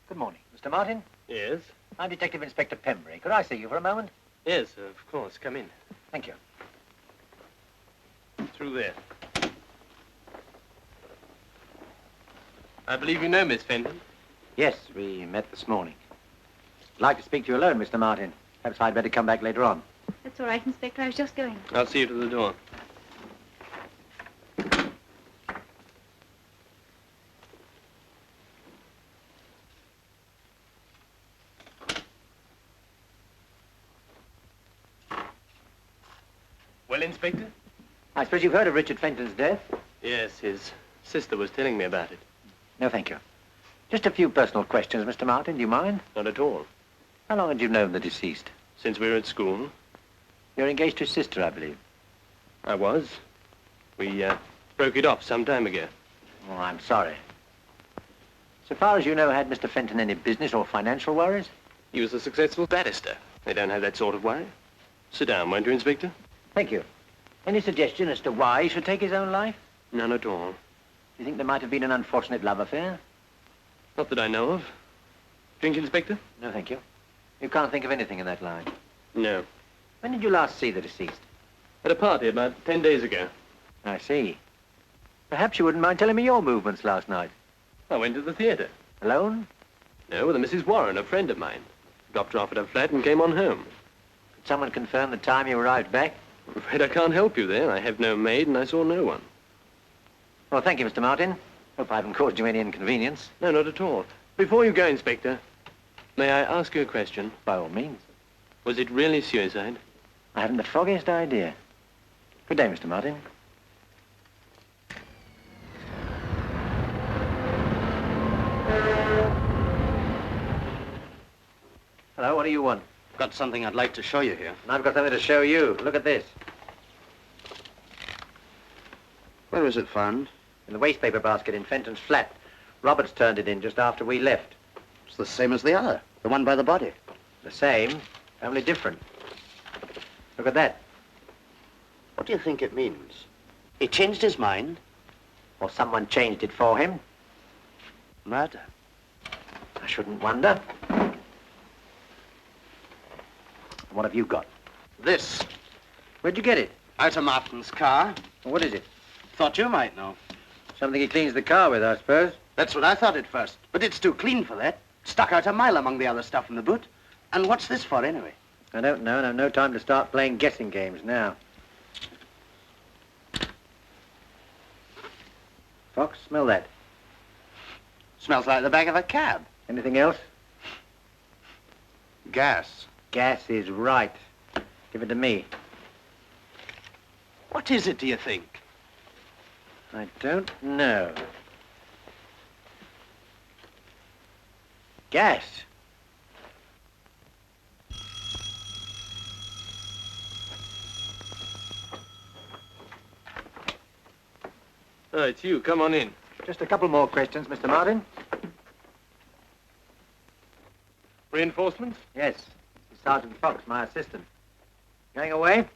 Good morning. Mr. Martin? Yes? I'm Detective Inspector Pembury. Could I see you for a moment? Yes, of course. Come in. Thank you. Through there. I believe you know Miss Fenton. Yes, we met this morning. I'd like to speak to you alone, Mr. Martin. Perhaps I'd better come back later on. That's all right, Inspector. I was just going. I'll see you to the door. Well, Inspector? I suppose you've heard of Richard Fenton's death? Yes, his sister was telling me about it. No, thank you. Just a few personal questions, Mr. Martin. Do you mind? Not at all. How long had you known the deceased? Since we were at school. You're engaged to his sister, I believe. I was. We broke it off some time ago. Oh, I'm sorry. So far as you know, had Mr. Fenton any business or financial worries? He was a successful barrister. They don't have that sort of worry. Sit down, won't you, Inspector? Thank you. Any suggestion as to why he should take his own life? None at all. Do you think there might have been an unfortunate love affair? Not that I know of. Drink, Inspector? No, thank you. You can't think of anything in that line. No. When did you last see the deceased? At a party about 10 days ago. I see. Perhaps you wouldn't mind telling me your movements last night. I went to the theatre. Alone? No, with a Mrs. Warren, a friend of mine. Dropped her off at her flat and came on home. Could someone confirm the time you arrived back? I'm afraid I can't help you there. I have no maid and I saw no one. Well, thank you, Mr. Martin. Hope I haven't caused you any inconvenience. No, not at all. Before you go, Inspector, may I ask you a question? By all means. Was it really suicide? I haven't the foggiest idea. Good day, Mr. Martin. Hello, what do you want? Got something I'd like to show you here. And I've got something to show you. Look at this. Where was it found? In the wastepaper basket in Fenton's flat. Roberts turned it in just after we left. It's the same as the other, the one by the body. The same, only different. Look at that. What do you think it means? He changed his mind? Or someone changed it for him. Murder. I shouldn't wonder. What have you got? This. Where'd you get it? Out of Martin's car. What is it? Thought you might know. Something he cleans the car with, I suppose. That's what I thought at first, but it's too clean for that. Stuck out a mile among the other stuff in the boot. And what's this for, anyway? I don't know, and I've no time to start playing guessing games now. Fox, smell that. Smells like the back of a cab. Anything else? Gas. Gas is right. Give it to me. What is it, do you think? I don't know. Gas. Oh, it's you. Come on in. Just a couple more questions, Mr. Martin. Reinforcements? Yes. This is Sergeant Fox, my assistant. Going away?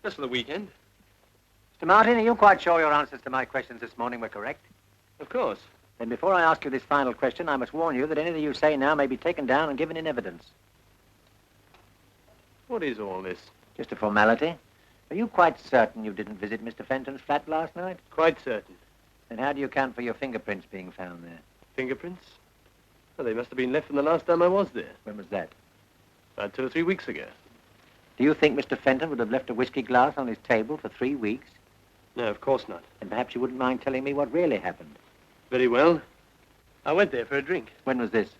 Just for the weekend. Mr. Martin, are you quite sure your answers to my questions this morning were correct? Of course. Then before I ask you this final question, I must warn you that anything you say now may be taken down and given in evidence. What is all this? Just a formality. Are you quite certain you didn't visit Mr. Fenton's flat last night? Quite certain. Then how do you account for your fingerprints being found there? Fingerprints? Well, they must have been left from the last time I was there. When was that? About 2 or 3 weeks ago. Do you think Mr. Fenton would have left a whiskey glass on his table for 3 weeks? No, of course not. And perhaps you wouldn't mind telling me what really happened. Very well. I went there for a drink. When was this?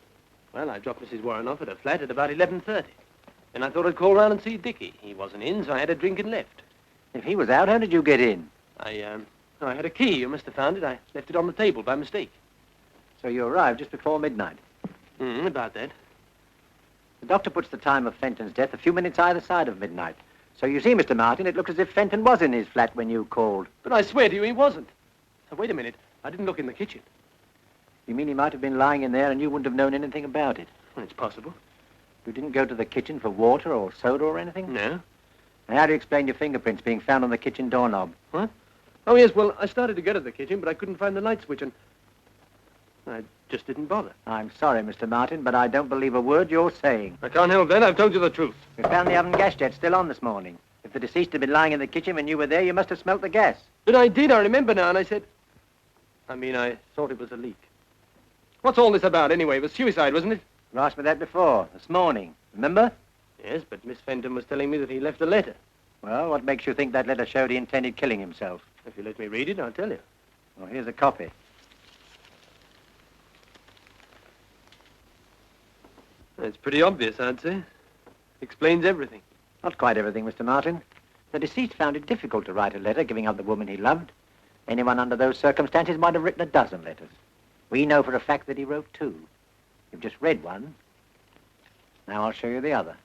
Well, I dropped Mrs. Warren off at her flat at about 11:30. And I thought I'd call round and see Dickie. He wasn't in, so I had a drink and left. If he was out, how did you get in? I had a key. You must have found it. I left it on the table by mistake. So you arrived just before midnight. About that. The doctor puts the time of Fenton's death a few minutes either side of midnight. So you see, Mr. Martin, it looked as if Fenton was in his flat when you called. But I swear to you, he wasn't. Now, wait a minute. I didn't look in the kitchen. You mean he might have been lying in there and you wouldn't have known anything about it? Well, it's possible. You didn't go to the kitchen for water or soda or anything? No. And how do you explain your fingerprints being found on the kitchen doorknob? What? Oh, yes, well, I started to go to the kitchen, but I couldn't find the light switch, and I just didn't bother. I'm sorry, Mr. Martin, but I don't believe a word you're saying. I can't help that. I've told you the truth. We found the oven gas jet still on this morning. If the deceased had been lying in the kitchen when you were there, you must have smelt the gas. But I did. I remember now, and I thought it was a leak. What's all this about, anyway? It was suicide, wasn't it? You asked me that before, this morning. Remember? Yes, but Miss Fenton was telling me that he left a letter. Well, what makes you think that letter showed he intended killing himself? If you let me read it, I'll tell you. Well, here's a copy. It's pretty obvious, I'd say. Explains everything. Not quite everything, Mr. Martin. The deceased found it difficult to write a letter giving up the woman he loved. Anyone under those circumstances might have written a dozen letters. We know for a fact that he wrote 2. You've just read one. Now I'll show you the other.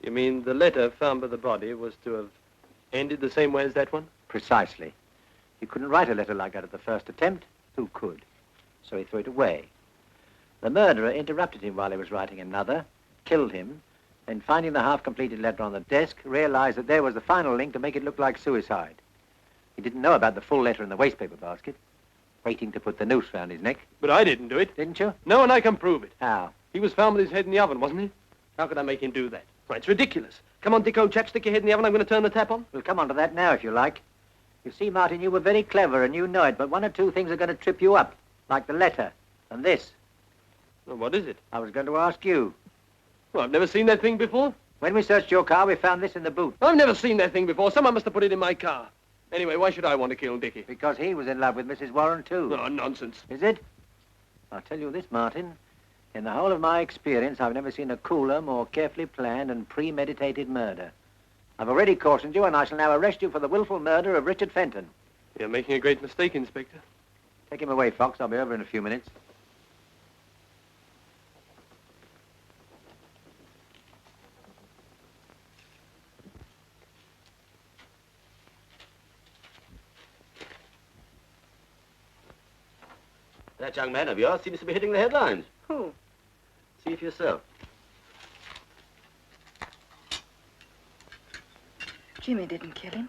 You mean the letter found by the body was to have ended the same way as that one? Precisely. You couldn't write a letter like that at the first attempt. Who could? So he threw it away. The murderer interrupted him while he was writing another, killed him, then finding the half-completed letter on the desk, realized that there was the final link to make it look like suicide. He didn't know about the full letter in the wastepaper basket, waiting to put the noose round his neck. But I didn't do it. Didn't you? No, and I can prove it. How? He was found with his head in the oven, wasn't he? How could I make him do that? Why, it's ridiculous. Come on, Dick, old chap, stick your head in the oven. I'm going to turn the tap on. We'll come on to that now, if you like. You see, Martin, you were very clever, and you know it, but 1 or 2 things are going to trip you up, like the letter and this. Well, what is it? I was going to ask you. Well, I've never seen that thing before. When we searched your car, we found this in the boot. I've never seen that thing before. Someone must have put it in my car. Anyway, why should I want to kill Dickie? Because he was in love with Mrs. Warren, too. Oh, nonsense. Is it? I'll tell you this, Martin. In the whole of my experience, I've never seen a cooler, more carefully planned and premeditated murder. I've already cautioned you, and I shall now arrest you for the willful murder of Richard Fenton. You're making a great mistake, Inspector. Take him away, Fox. I'll be over in a few minutes. That young man of yours seems to be hitting the headlines. Who? See for yourself. Jimmy didn't kill him.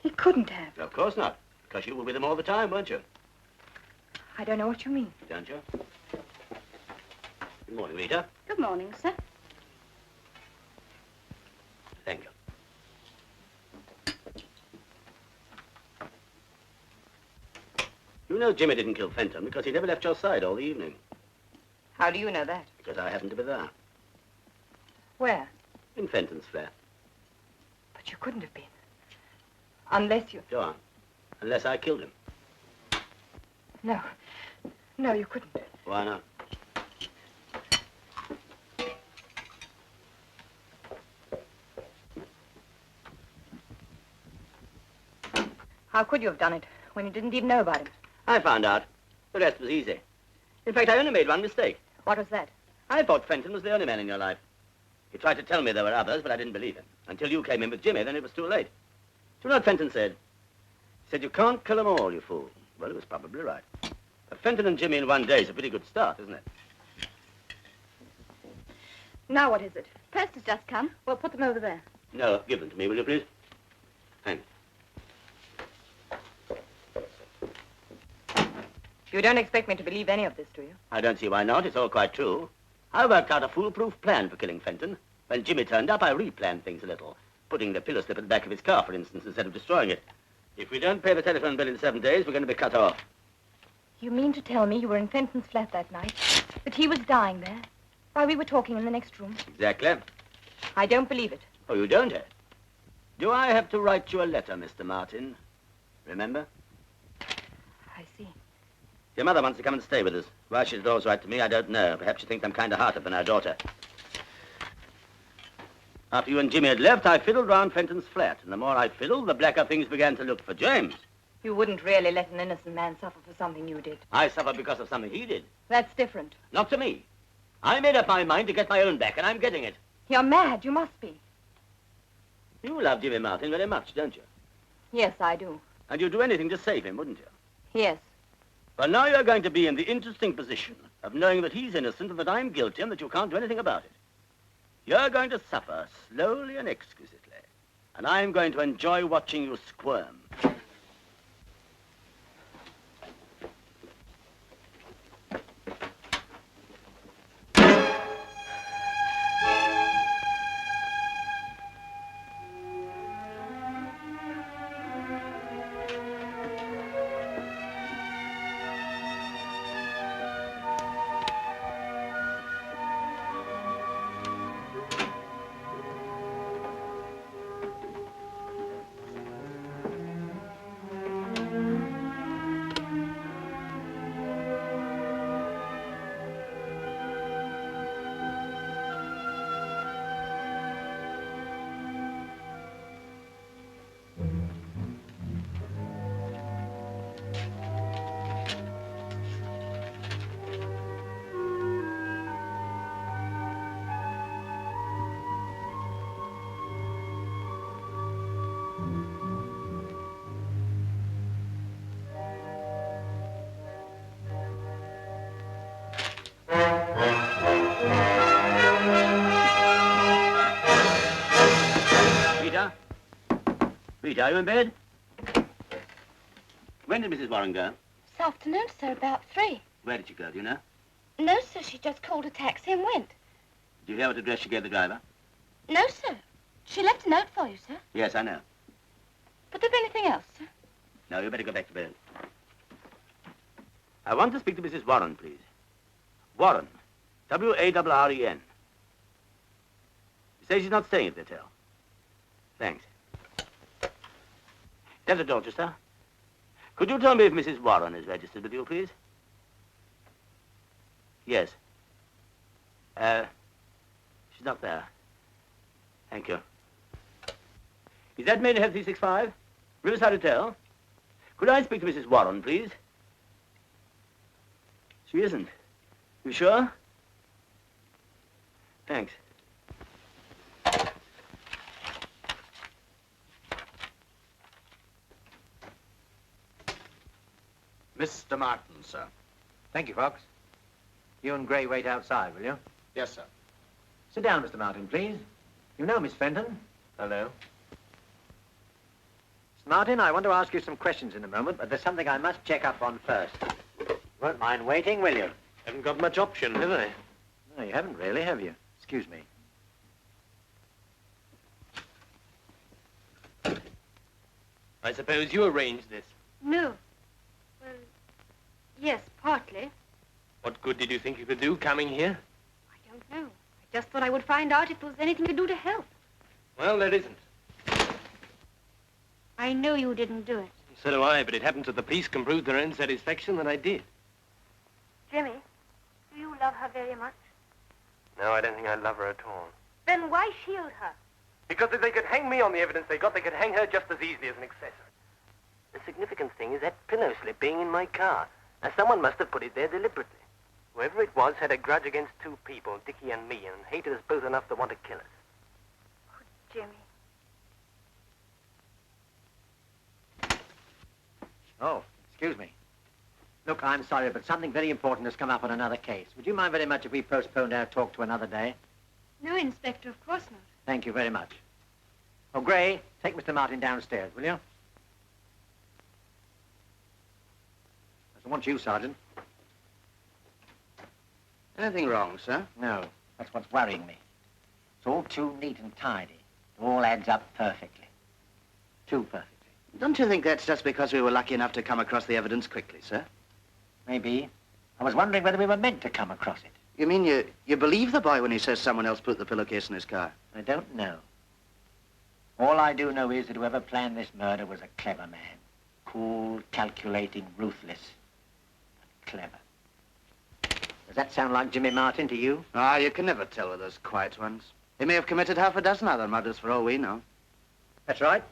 He couldn't have. Of course not, because you were with him all the time, weren't you? I don't know what you mean. Don't you? Good morning, Rita. Good morning, sir. Thank you. You know Jimmy didn't kill Fenton because he never left your side all the evening. How do you know that? Because I happened to be there. Where? In Fenton's flat. But you couldn't have been. Unless you... Sure. Unless I killed him. No. No, you couldn't. Why not? How could you have done it when you didn't even know about him? I found out. The rest was easy. In fact, I only made one mistake. What was that? I thought Fenton was the only man in your life. He tried to tell me there were others, but I didn't believe him. Until you came in with Jimmy, then it was too late. Do you know what Fenton said? He said, you can't kill them all, you fool. Well, he was probably right. But Fenton and Jimmy in one day is a pretty good start, isn't it? Now what is it? Post has just come. Well, put them over there. No, give them to me, will you, please? Thanks. You don't expect me to believe any of this, do you? I don't see why not. It's all quite true. I worked out a foolproof plan for killing Fenton. When Jimmy turned up, I replanned things a little, putting the pillow slip at the back of his car, for instance, instead of destroying it. If we don't pay the telephone bill in 7 days, we're going to be cut off. You mean to tell me you were in Fenton's flat that night? That he was dying there? While we were talking in the next room? Exactly. I don't believe it. Oh, you don't, eh? Do I have to write you a letter, Mr. Martin? Remember? I see. Your mother wants to come and stay with us. Why she did always write to me, I don't know. Perhaps she thinks I'm kind-hearted than her daughter. After you and Jimmy had left, I fiddled round Fenton's flat. And the more I fiddled, the blacker things began to look for James. You wouldn't really let an innocent man suffer for something you did. I suffered because of something he did. That's different. Not to me. I made up my mind to get my own back, and I'm getting it. You're mad. You must be. You love Jimmy Martin very much, don't you? Yes, I do. And you'd do anything to save him, wouldn't you? Yes. Well, now you're going to be in the interesting position of knowing that he's innocent and that I'm guilty and that you can't do anything about it. You're going to suffer slowly and exquisitely, and I'm going to enjoy watching you squirm. Rita, are you in bed? When did Mrs. Warren go? This afternoon, sir, about 3. Where did she go, do you know? No, sir, she just called a taxi and went. Did you hear what address she gave the driver? No, sir. She left a note for you, sir. Yes, I know. But there anything else, sir? No, you better go back to bed. I want to speak to Mrs. Warren, please. Warren. W-A-R-R-E-N. You say she's not staying at the hotel. Thanks. Dr. Dorchester, could you tell me if Mrs. Warren is registered with you, please? Yes. She's not there. Thank you. Is that Maidenhead 365? Riverside Hotel? Could I speak to Mrs. Warren, please? She isn't. You sure? Thanks. Mr. Martin, sir. Thank you, Fox. You and Gray wait outside, will you? Yes, sir. Sit down, Mr. Martin, please. You know Miss Fenton. Hello. Miss Martin, I want to ask you some questions in a moment, but there's something I must check up on first. You won't mind waiting, will you? Haven't got much option, have I? No, you haven't really, have you? Excuse me. I suppose you arranged this. No. Well, yes, partly. What good did you think you could do coming here? I don't know. I just thought I would find out if there was anything to do to help. Well, there isn't. I know you didn't do it. So do I, but it happens that the police can prove to their own satisfaction that I did. Jimmy, do you love her very much? No, I don't think I love her at all. Then why shield her? Because if they could hang me on the evidence they got, they could hang her just as easily as an accessory. The significant thing is that pillow slip being in my car. Now, someone must have put it there deliberately. Whoever it was had a grudge against two people, Dickie and me, and hated us both enough to want to kill us. Oh, Jimmy. Oh, excuse me. Look, I'm sorry, but something very important has come up on another case. Would you mind very much if we postponed our talk to another day? No, Inspector, of course not. Thank you very much. Oh, Gray, take Mr. Martin downstairs, will you? I want you, Sergeant. Anything wrong, sir? No, that's what's worrying me. It's all too neat and tidy. It all adds up perfectly. Too perfectly. Don't you think that's just because we were lucky enough to come across the evidence quickly, sir? Maybe. I was wondering whether we were meant to come across it. You mean you believe the boy when he says someone else put the pillowcase in his car? I don't know. All I do know is that whoever planned this murder was a clever man. Cool, calculating, ruthless. But clever. Does that sound like Jimmy Martin to you? Ah, you can never tell with those quiet ones. He may have committed half a dozen other murders for all we know. That's right.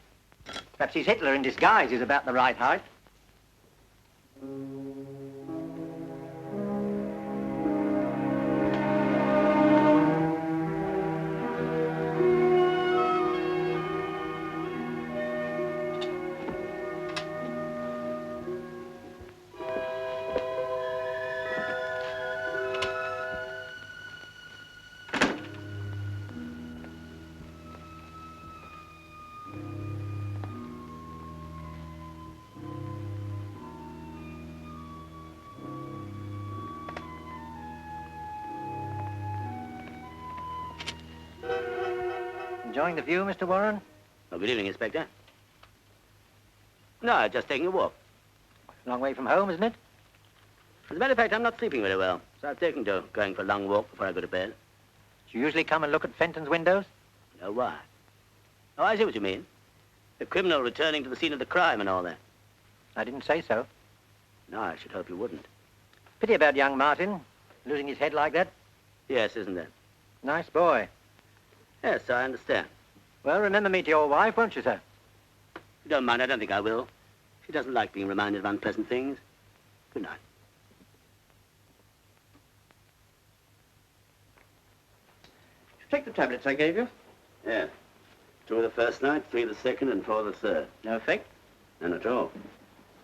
Perhaps he's Hitler in disguise. He's about the right height. Enjoying the view, Mr. Warren? Oh, good evening, Inspector. No, just taking a walk. Long way from home, isn't it? As a matter of fact, I'm not sleeping very well, so I've taken to going for a long walk before I go to bed. Do you usually come and look at Fenton's windows? No, why? Oh, I see what you mean. The criminal returning to the scene of the crime and all that. I didn't say so. No, I should hope you wouldn't. Pity about young Martin, losing his head like that. Yes, isn't it? Nice boy. Yes, I understand. Well, remember me to your wife, won't you, sir? If you don't mind, I don't think I will. She doesn't like being reminded of unpleasant things. Good night. Did you take the tablets I gave you? Yeah. 2 the first night, 3 the second, and 4 the third. No effect? None at all.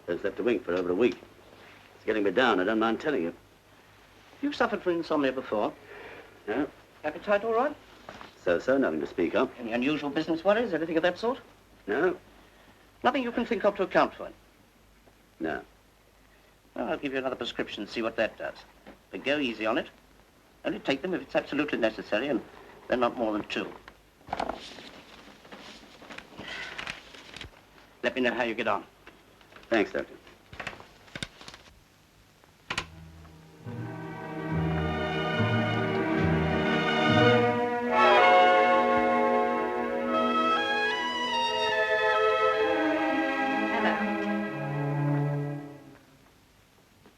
I've slept a wink for over a week. It's getting me down, I don't mind telling you. You've suffered from insomnia before. No? Appetite all right? So, nothing to speak of. Any unusual business worries, anything of that sort? No? Nothing you can think of to account for it? No. Well, I'll give you another prescription and see what that does. But go easy on it. Only take them if it's absolutely necessary, and then not more than 2. Let me know how you get on. Thanks, Doctor.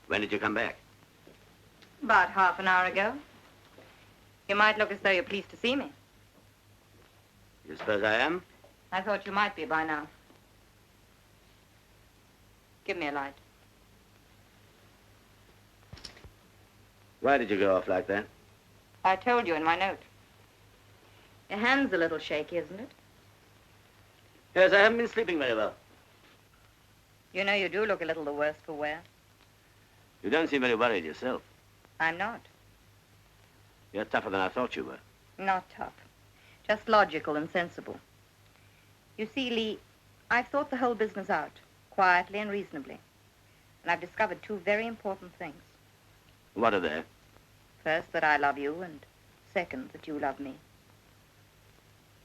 When did you come back? About half an hour ago. You might look as though you're pleased to see me. You suppose I am? I thought you might be by now. Give me a light. Why did you go off like that? I told you in my note. Your hand's a little shaky, isn't it? Yes, I haven't been sleeping very well. You know you do look a little the worse for wear. You don't seem very worried yourself. I'm not. You're tougher than I thought you were. Not tough. Just logical and sensible. You see, Lee, I've thought the whole business out, quietly and reasonably. And I've discovered 2 very important things. What are they? First, that I love you, and second, that you love me.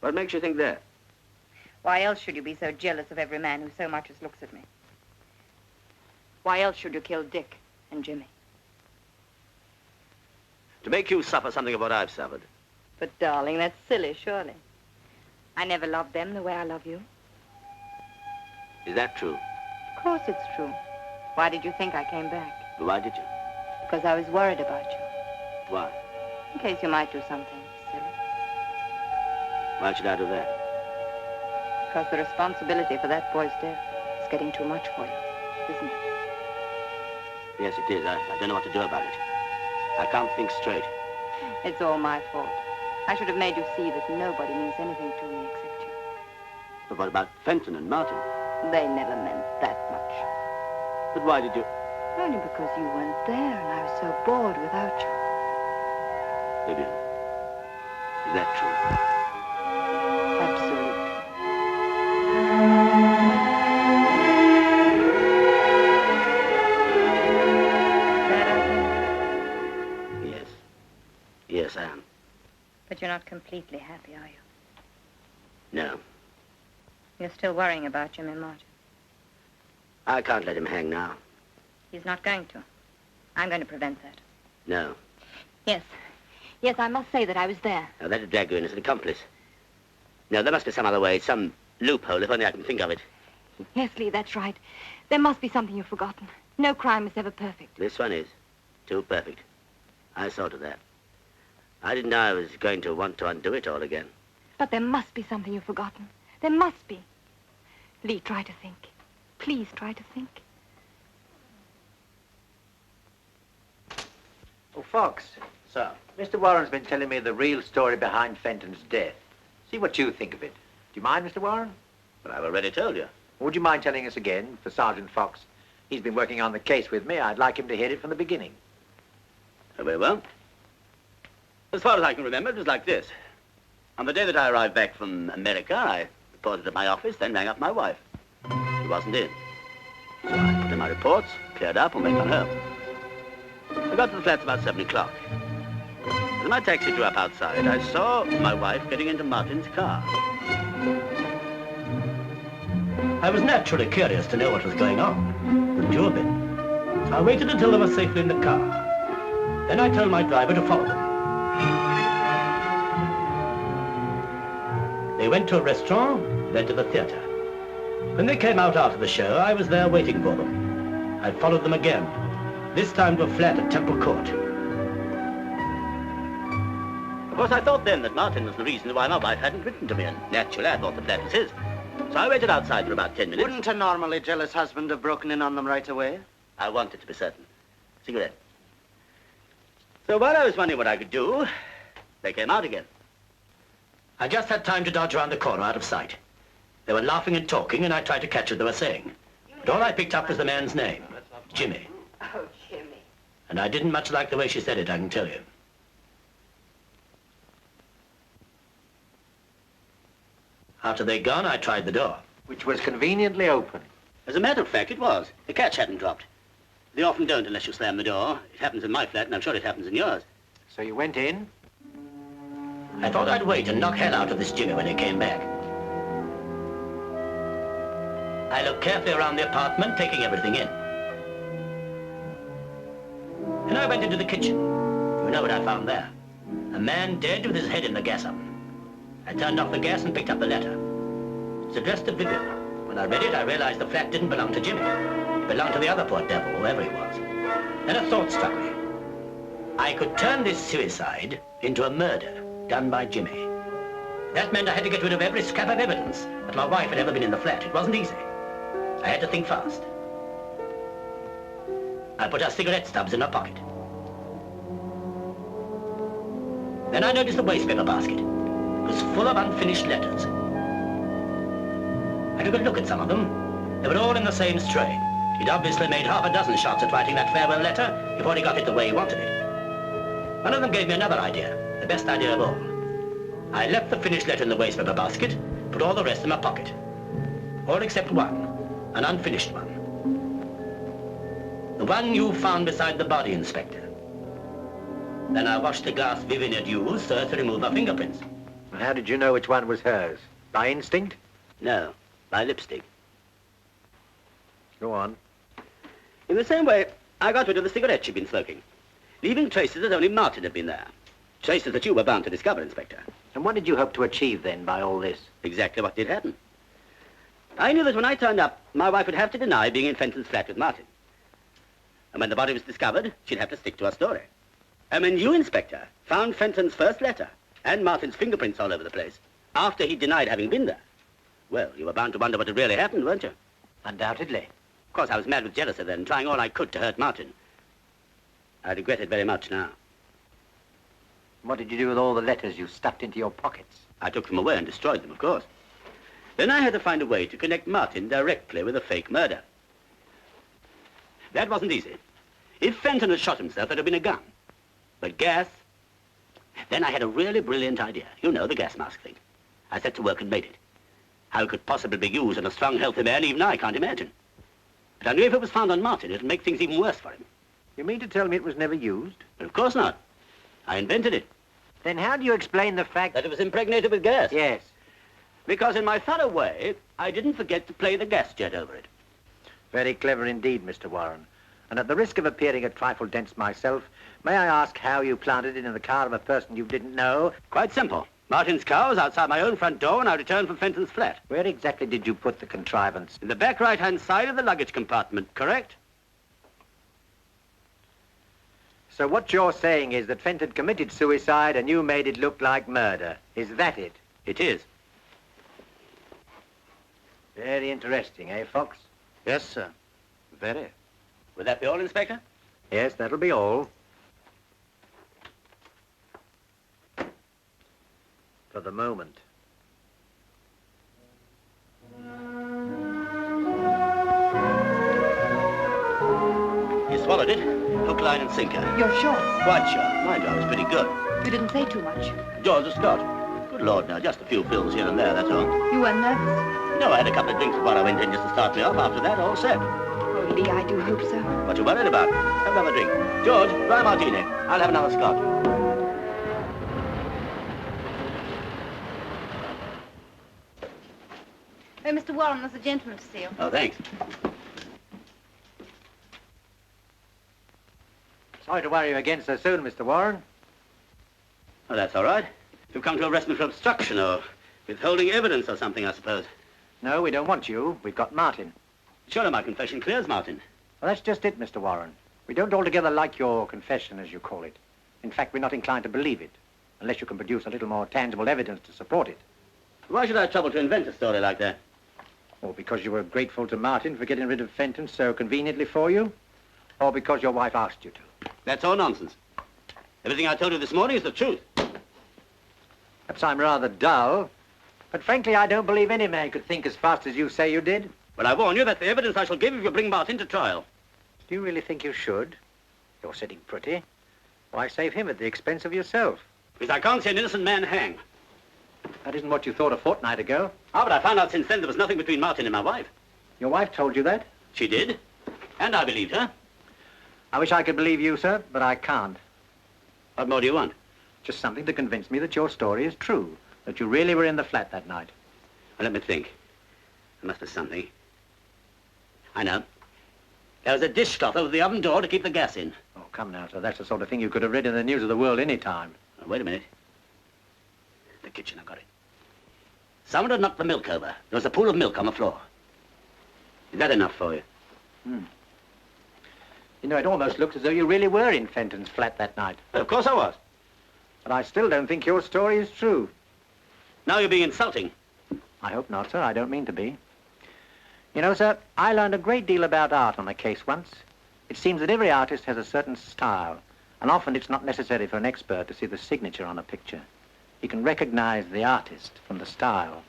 What makes you think that? Why else should you be so jealous of every man who so much as looks at me? Why else should you kill Dick and Jimmy? To make you suffer something of what I've suffered. But, darling, that's silly, surely. I never loved them the way I love you. Is that true? Of course it's true. Why did you think I came back? But why did you? Because I was worried about you. Why? In case you might do something silly. Why should I do that? Because the responsibility for that boy's death is getting too much for you, isn't it? Yes, it is. I don't know what to do about it. I can't think straight. It's all my fault. I should have made you see that nobody means anything to me except you. But what about Fenton and Martin? They never meant that much. But why did you... Only because you weren't there and I was so bored without you. Vivian, is that true? Absolutely. Yes. Yes, I am. But you're not completely happy, are you? No. You're still worrying about Jimmy Martin. I can't let him hang now. He's not going to. I'm going to prevent that. No. Yes. Yes, I must say that I was there. Now, that'd drag you in as an accomplice. No, there must be some other way, some loophole, if only I can think of it. Yes, Lee, that's right. There must be something you've forgotten. No crime is ever perfect. This one is. Too perfect. I saw to that. I didn't know I was going to want to undo it all again. But there must be something you've forgotten. There must be. Lee, try to think. Please try to think. Oh, Fox. Sir. Mr. Warren's been telling me the real story behind Fenton's death. See what you think of it. Do you mind, Mr. Warren? But I've already told you. Would you mind telling us again for Sergeant Fox? He's been working on the case with me. I'd like him to hear it from the beginning. Very well. As far as I can remember, it was like this. On the day that I arrived back from America, I reported at my office, then rang up my wife. She wasn't in. So I put in my reports, cleared up, and went on home. I got to the flats about 7 o'clock. As my taxi drew up outside, I saw my wife getting into Martin's car. I was naturally curious to know what was going on. Wouldn't you have been? So I waited until they were safely in the car. Then I told my driver to follow them. They went to a restaurant, then to the theater. When they came out after the show, I was there waiting for them. I followed them again, this time to a flat at Temple Court. Of course, I thought then that Martin was the reason why my wife hadn't written to me, and naturally I thought the flat was his. So I waited outside for about 10 minutes. Wouldn't a normally jealous husband have broken in on them right away? I wanted to be certain. Cigarette. So while I was wondering what I could do, they came out again. I just had time to dodge around the corner out of sight. They were laughing and talking, and I tried to catch what they were saying. But all I picked up was the man's name, Jimmy. Oh, Jimmy. And I didn't much like the way she said it, I can tell you. After they'd gone, I tried the door. Which was conveniently open. As a matter of fact, it was. The catch hadn't dropped. They often don't unless you slam the door. It happens in my flat, and I'm sure it happens in yours. So you went in? I thought I'd wait and knock hell out of this Jimmy when he came back. I looked carefully around the apartment, taking everything in. Then I went into the kitchen. You know what I found there? A man dead with his head in the gas oven. I turned off the gas and picked up the letter. It's addressed to Vivian. When I read it, I realized the flat didn't belong to Jimmy. It belonged to the other poor devil, whoever he was. Then a thought struck me. I could turn this suicide into a murder done by Jimmy. That meant I had to get rid of every scrap of evidence that my wife had ever been in the flat. It wasn't easy. I had to think fast. I put her cigarette stubs in her pocket. Then I noticed the wastepaper basket. It was full of unfinished letters. I took a look at some of them. They were all in the same strain. He'd obviously made half a dozen shots at writing that farewell letter before he got it the way he wanted it. One of them gave me another idea, the best idea of all. I left the finished letter in the wastepaper basket, put all the rest in my pocket. All except one, an unfinished one. The one you found beside the body, Inspector. Then I washed the glass Vivian had used so as to remove her fingerprints. And how did you know which one was hers? By instinct? No, by lipstick. Go on. In the same way, I got rid of the cigarette she'd been smoking. leaving traces that only Martin had been there. Traces that you were bound to discover, Inspector. And what did you hope to achieve then by all this? Exactly what did happen. I knew that when I turned up, my wife would have to deny being in Fenton's flat with Martin. And when the body was discovered, she'd have to stick to her story. And when you, Inspector, found Fenton's first letter and Martin's fingerprints all over the place, after he denied having been there, well, you were bound to wonder what had really happened, weren't you? Undoubtedly. Of course, I was mad with jealousy then, trying all I could to hurt Martin. I regret it very much now. What did you do with all the letters you stuffed into your pockets? I took them away and destroyed them, of course. Then I had to find a way to connect Martin directly with a fake murder. That wasn't easy. If Fenton had shot himself, there'd have been a gun. But gas... Then I had a really brilliant idea. You know, the gas mask thing. I set to work and made it. How it could possibly be used on a strong, healthy man, even I can't imagine. But I knew if it was found on Martin, it'd make things even worse for him. You mean to tell me it was never used? But of course not. I invented it. Then how do you explain the fact That it was impregnated with gas? Yes. Because in my thorough way, I didn't forget to play the gas jet over it. Very clever indeed, Mr. Warren. And at the risk of appearing a trifle dense myself, may I ask how you planted it in the car of a person you didn't know? Quite simple. Martin's car was outside my own front door when I returned from Fenton's flat. Where exactly did you put the contrivance? In the back right-hand side of the luggage compartment, correct? So what you're saying is that Fenton committed suicide and you made it look like murder. Is that it? It is. Very interesting, eh, Fox? Yes, sir. Very. Would that be all, Inspector? Yes, that'll be all. For the moment. You swallowed it. Hook, line, and sinker. You're sure? Quite sure. My job was pretty good. You didn't say too much. George Scott. Good Lord, now, just a few fills here and there, that's all. You weren't nervous? No, I had a couple of drinks before I went in just to start me off. After that, all set. Oh, Lee, I do hope so. What you worried about? Have another drink. George, dry martini. I'll have another Scotch. Oh, Mr. Warren, there's a gentleman to see you. Oh, thanks. Sorry to worry you again so soon, Mr. Warren. Oh, that's all right. You've come to arrest me for obstruction or withholding evidence or something, I suppose. No, we don't want you. We've got Martin. Surely my confession clears Martin. Well, that's just it, Mr. Warren. We don't altogether like your confession, as you call it. In fact, we're not inclined to believe it, unless you can produce a little more tangible evidence to support it. Why should I trouble to invent a story like that? Or because you were grateful to Martin for getting rid of Fenton so conveniently for you? Or because your wife asked you to? That's all nonsense. Everything I told you this morning is the truth. Perhaps I'm rather dull, but frankly, I don't believe any man could think as fast as you say you did. But I warn you that's the evidence I shall give if you bring Martin to trial. Do you really think you should? You're sitting pretty. Why save him at the expense of yourself? Because I can't see an innocent man hang. That isn't what you thought a fortnight ago. Ah, but I found out since then there was nothing between Martin and my wife. Your wife told you that? She did. And I believed her. I wish I could believe you, sir, but I can't. What more do you want? Just something to convince me that your story is true, that you really were in the flat that night. Well, let me think. There must be something. I know. There was a dishcloth over the oven door to keep the gas in. Oh, come now, sir. That's the sort of thing you could have read in the news of the world any time. Oh, wait a minute. The kitchen, I've got it. Someone had knocked the milk over. There was a pool of milk on the floor. Is that enough for you? You know, it almost looks as though you really were in Fenton's flat that night. Well, of course I was. But I still don't think your story is true. Now you're being insulting. I hope not, sir. I don't mean to be. You know, sir, I learned a great deal about art on a case once. It seems that every artist has a certain style, and often it's not necessary for an expert to see the signature on a picture. He can recognize the artist from the style.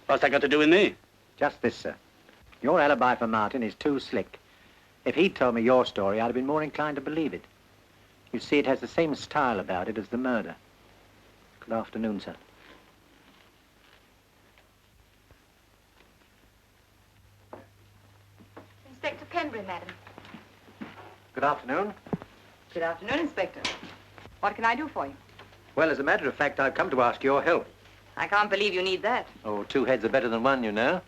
What's that got to do with me? Just this, sir. Your alibi for Martin is too slick. If he'd told me your story, I'd have been more inclined to believe it. You see, it has the same style about it as the murder. Good afternoon, sir. Inspector Penbury, madam. Good afternoon. Good afternoon, Inspector. What can I do for you? Well, as a matter of fact, I've come to ask your help. I can't believe you need that. Oh, two heads are better than one, you know.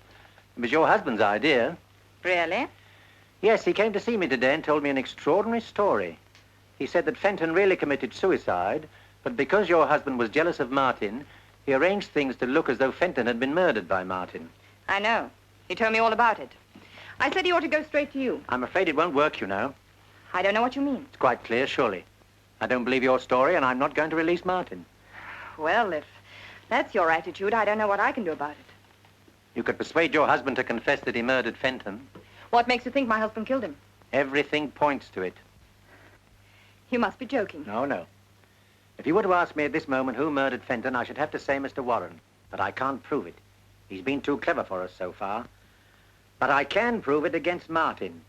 It was your husband's idea. Really? Yes, he came to see me today and told me an extraordinary story. He said that Fenton really committed suicide, but because your husband was jealous of Martin, he arranged things to look as though Fenton had been murdered by Martin. I know. He told me all about it. I said he ought to go straight to you. I'm afraid it won't work, you know. I don't know what you mean. It's quite clear, surely. I don't believe your story, and I'm not going to release Martin. Well, if that's your attitude, I don't know what I can do about it. You could persuade your husband to confess that he murdered Fenton. What makes you think my husband killed him? Everything points to it. You must be joking. No, no. If you were to ask me at this moment who murdered Fenton, I should have to say Mr. Warren. But I can't prove it. He's been too clever for us so far. But I can prove it against Martin.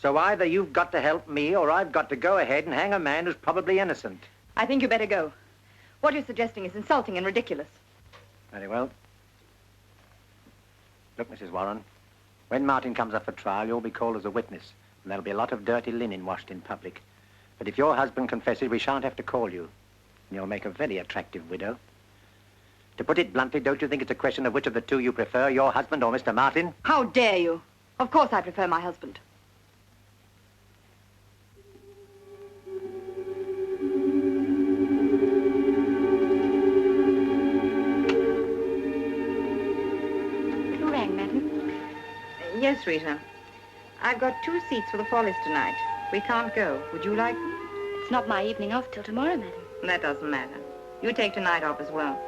So either you've got to help me, or I've got to go ahead and hang a man who's probably innocent. I think you better go. What you're suggesting is insulting and ridiculous. Very well. Look, Mrs. Warren, when Martin comes up for trial, you'll be called as a witness, and there'll be a lot of dirty linen washed in public. But if your husband confesses, we shan't have to call you. And you'll make a very attractive widow. To put it bluntly, don't you think it's a question of which of the two you prefer, your husband or Mr. Martin? How dare you? Of course I prefer my husband. Who rang, madam? Yes, Rita. I've got 2 seats for the Follies tonight. We can't go. Would you like them? It's not my evening off till tomorrow, madam. That doesn't matter. You take tonight off as well.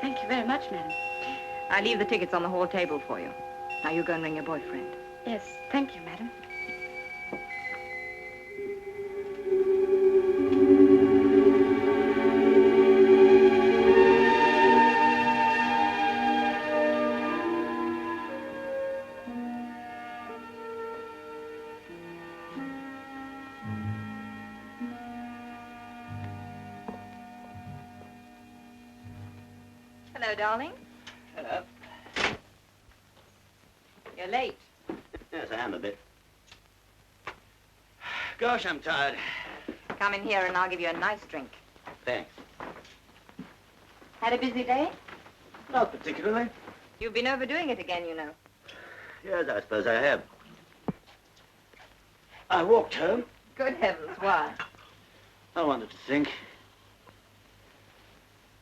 Thank you very much, madam. I leave the tickets on the hall table for you. Now you go and ring your boyfriend. Yes, thank you, madam. Hello, darling. Hello. You're late. Yes, I am a bit. Gosh, I'm tired. Come in here and I'll give you a nice drink. Thanks. Had a busy day? Not particularly. You've been overdoing it again, you know. Yes, I suppose I have. I walked home. Good heavens, why? I wanted to think.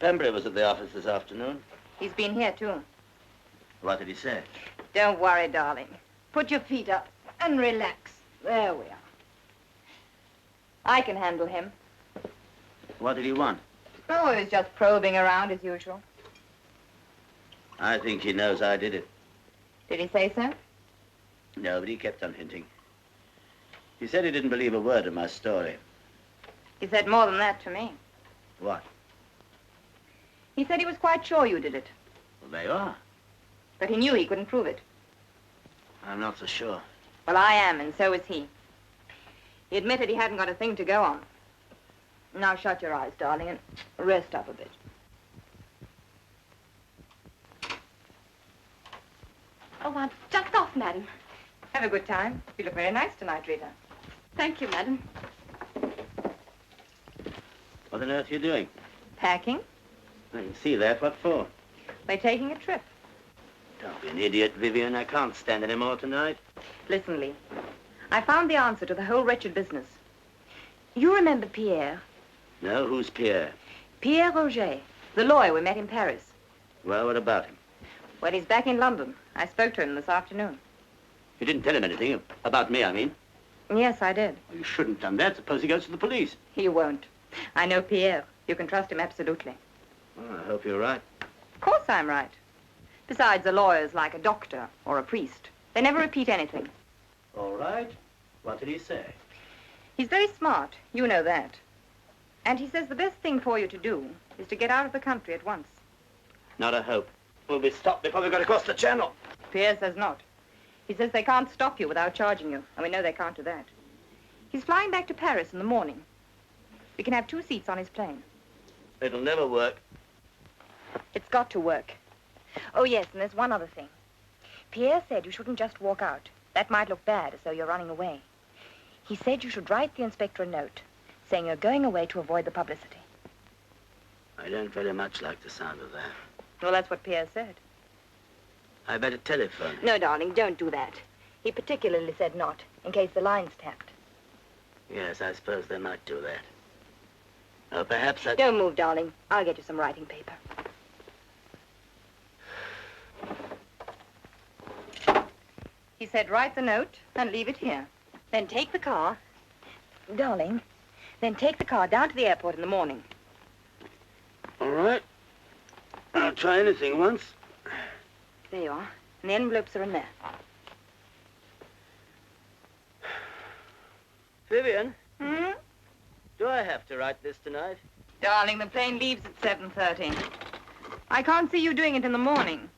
Pembury was at the office this afternoon. He's been here, too. What did he say? Don't worry, darling. Put your feet up and relax. There we are. I can handle him. What did he want? Oh, he was just probing around as usual. I think he knows I did it. Did he say so? No, but he kept on hinting. He said he didn't believe a word of my story. He said more than that to me. What? He said he was quite sure you did it. Well, there you are. But he knew he couldn't prove it. I'm not so sure. Well, I am, and so is he. He admitted he hadn't got a thing to go on. Now shut your eyes, darling, and rest up a bit. Oh, I'm just off, madam. Have a good time. You look very nice tonight, Rita. Thank you, madam. What on earth are you doing? Packing. I can see that. What for? They're taking a trip. Don't be an idiot, Vivian. I can't stand any more tonight. Listen, Lee. I found the answer to the whole wretched business. You remember Pierre? No? Who's Pierre? Pierre Roger, the lawyer we met in Paris. Well, what about him? Well, he's back in London. I spoke to him this afternoon. You didn't tell him anything about me, I mean. Yes, I did. Well, you shouldn't have done that. Suppose he goes to the police. He won't. I know Pierre. You can trust him absolutely. Well, I hope you're right. Of course I'm right. Besides, a lawyer's like a doctor or a priest. They never repeat anything. All right. What did he say? He's very smart. You know that. And he says the best thing for you to do is to get out of the country at once. Not a hope. We'll be stopped before we got across the channel. Pierre says not. He says they can't stop you without charging you, and we know they can't do that. He's flying back to Paris in the morning. We can have 2 seats on his plane. It'll never work. It's got to work. Oh, yes, and there's one other thing. Pierre said you shouldn't just walk out. That might look bad, as though you're running away. He said you should write the inspector a note, saying you're going away to avoid the publicity. I don't very much like the sound of that. Well, that's what Pierre said. I better telephone. No, darling, don't do that. He particularly said not, in case the line's tapped. Yes, I suppose they might do that. Perhaps I... Don't move, darling. I'll get you some writing paper. He said write the note and leave it here. Then take the car. Darling, then take the car down to the airport in the morning. All right. I'll try anything once. There you are. And the envelopes are in there. Vivian, Hmm? do I have to write this tonight? Darling, the plane leaves at 7:30. I can't see you doing it in the morning.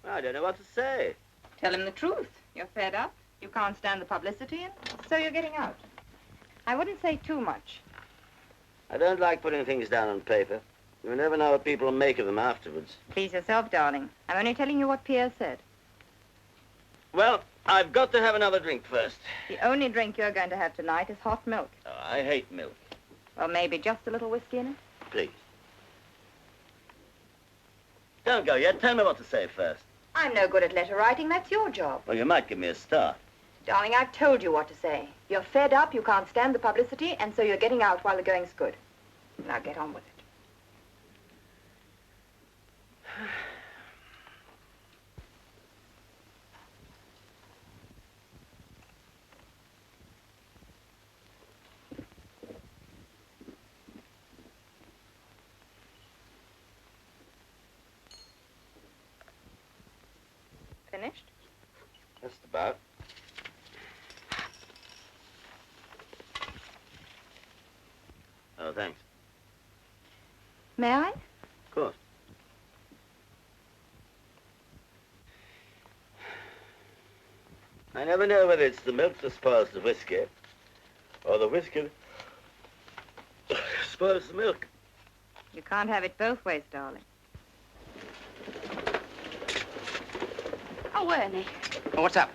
I don't know what to say. Tell him the truth. You're fed up. You can't stand the publicity, and so you're getting out. I wouldn't say too much. I don't like putting things down on paper. You never know what people will make of them afterwards. Please yourself, darling. I'm only telling you what Pierre said. Well, I've got to have another drink first. The only drink you're going to have tonight is hot milk. Oh, I hate milk. Well, maybe just a little whiskey in it. Please. Don't go yet. Tell me what to say first. I'm no good at letter writing. That's your job. Well, you might give me a start. Darling, I've told you what to say. You're fed up, you can't stand the publicity, and so you're getting out while the going's good. Now get on with it. Finished? Just about. Oh, thanks. May I? Of course. I never know whether it's the milk that spoils the whiskey, or the whiskey that spoils the milk. You can't have it both ways, darling. Oh, Ernie. Oh, what's up?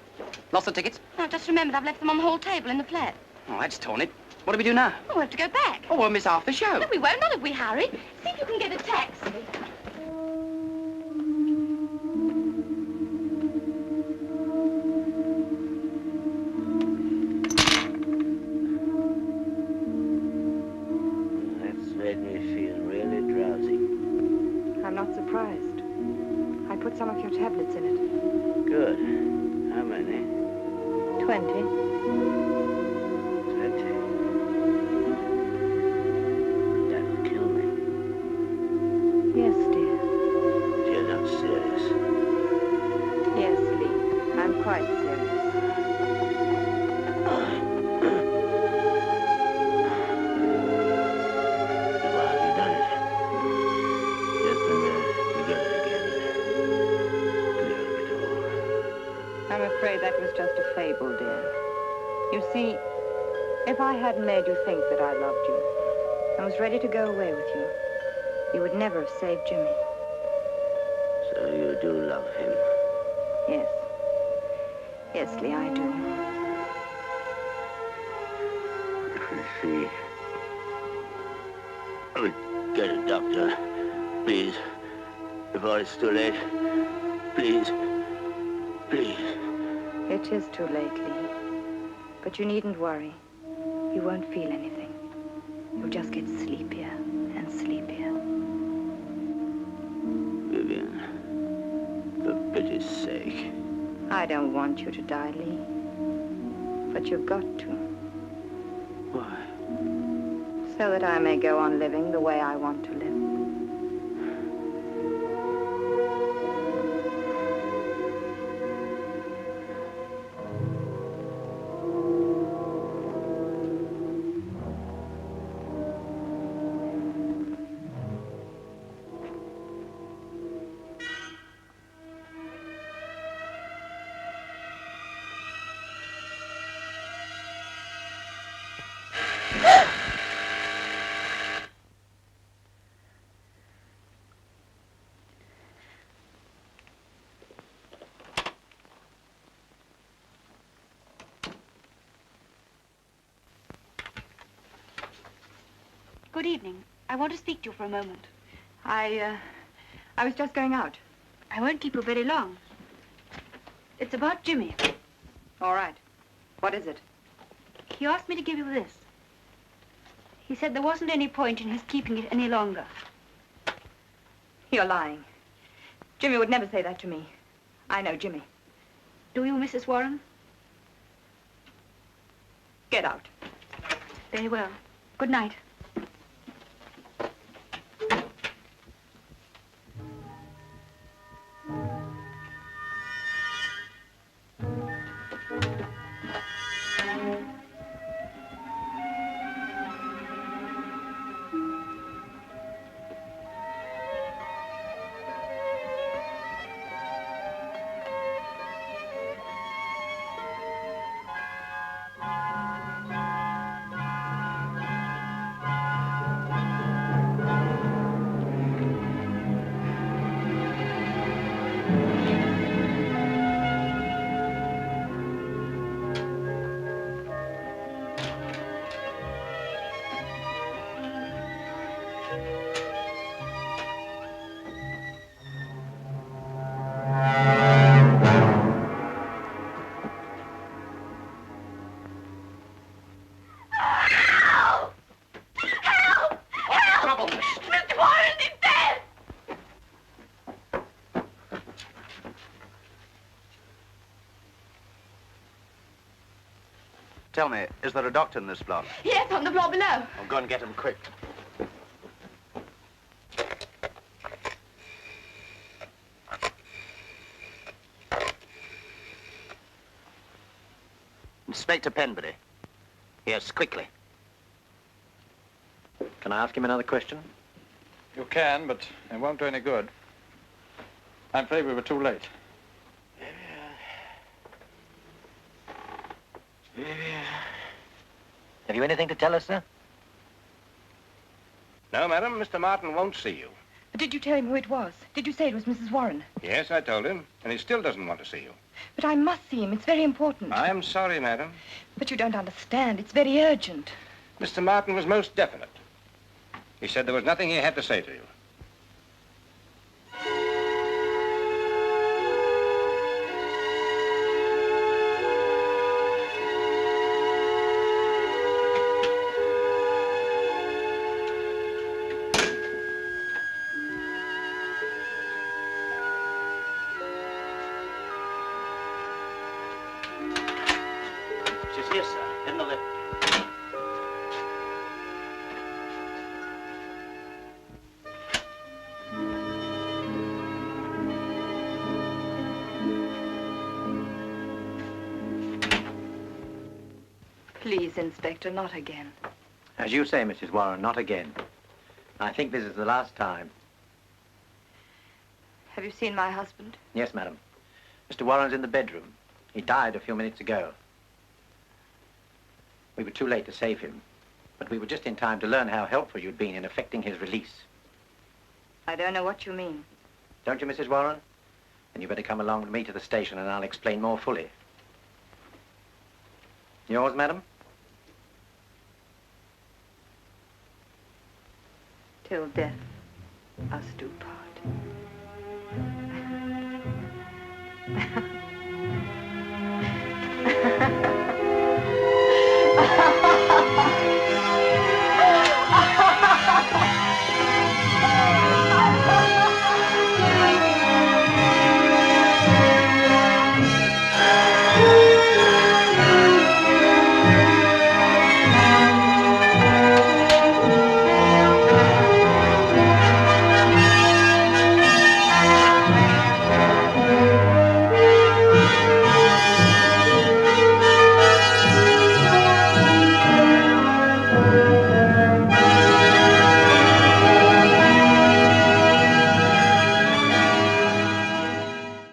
Lost the tickets? No, just remembered I've left them on the hall table in the flat. Oh, that's torn it. What do we do now? Oh, we'll have to go back. Oh, we'll miss half the show. No, we won't, not if we hurry. See if you can get a taxi. That's made me feel really drowsy. I'm not surprised. I put some of your tablets in it. Good. How many? 20. 20. That'll kill me. Yes, dear. You're not serious. Yes, Lee. I'm quite serious. Why have you done it? Just when we're together again. Clear up it all. I'm afraid that was just a fable, dear. You see, if I hadn't made you think that I loved you, and was ready to go away with you, you would never have saved Jimmy. So you do love him? Yes. Yes, Lee, I do. I see. Oh, get a doctor, please. Before it's too late. Please. Please. It is too late, Lee. But you needn't worry. You won't feel anything. You'll just get sleepier and sleepier. Vivian, for pity's sake. I don't want you to die, Lee. But you've got to. Why? So that I may go on living the way I want to live. Good evening. I want to speak to you for a moment. I was just going out. I won't keep you very long. It's about Jimmy. All right. What is it? he asked me to give you this. He said there wasn't any point in his keeping it any longer. You're lying. Jimmy would never say that to me. I know Jimmy. Do you, Mrs. Warren? Get out. Very well. Good night. Tell me, is there a doctor in this block? Yes, on the floor below. I'll go and get him quick. Inspector Penbury. Yes, quickly. Can I ask him another question? You can, but it won't do any good. I'm afraid we were too late. Have you anything to tell us, sir? No, madam, Mr. Martin won't see you. But did you tell him who it was? Did you say it was Mrs. Warren? Yes, I told him, and he still doesn't want to see you. But I must see him. It's very important. I'm sorry, madam. But you don't understand. It's very urgent. Mr. Martin was most definite. He said there was nothing he had to say to you. She's here, sir, in the lift. Please, Inspector, not again. As you say, Mrs. Warren, not again. I think this is the last time. Have you seen my husband? Yes, madam. Mr. Warren's in the bedroom. He died a few minutes ago. We were too late to save him, but we were just in time to learn how helpful you'd been in effecting his release. I don't know what you mean. Don't you, Mrs. Warren? Then you better come along with me to the station and I'll explain more fully. Yours, madam? Till death us do part.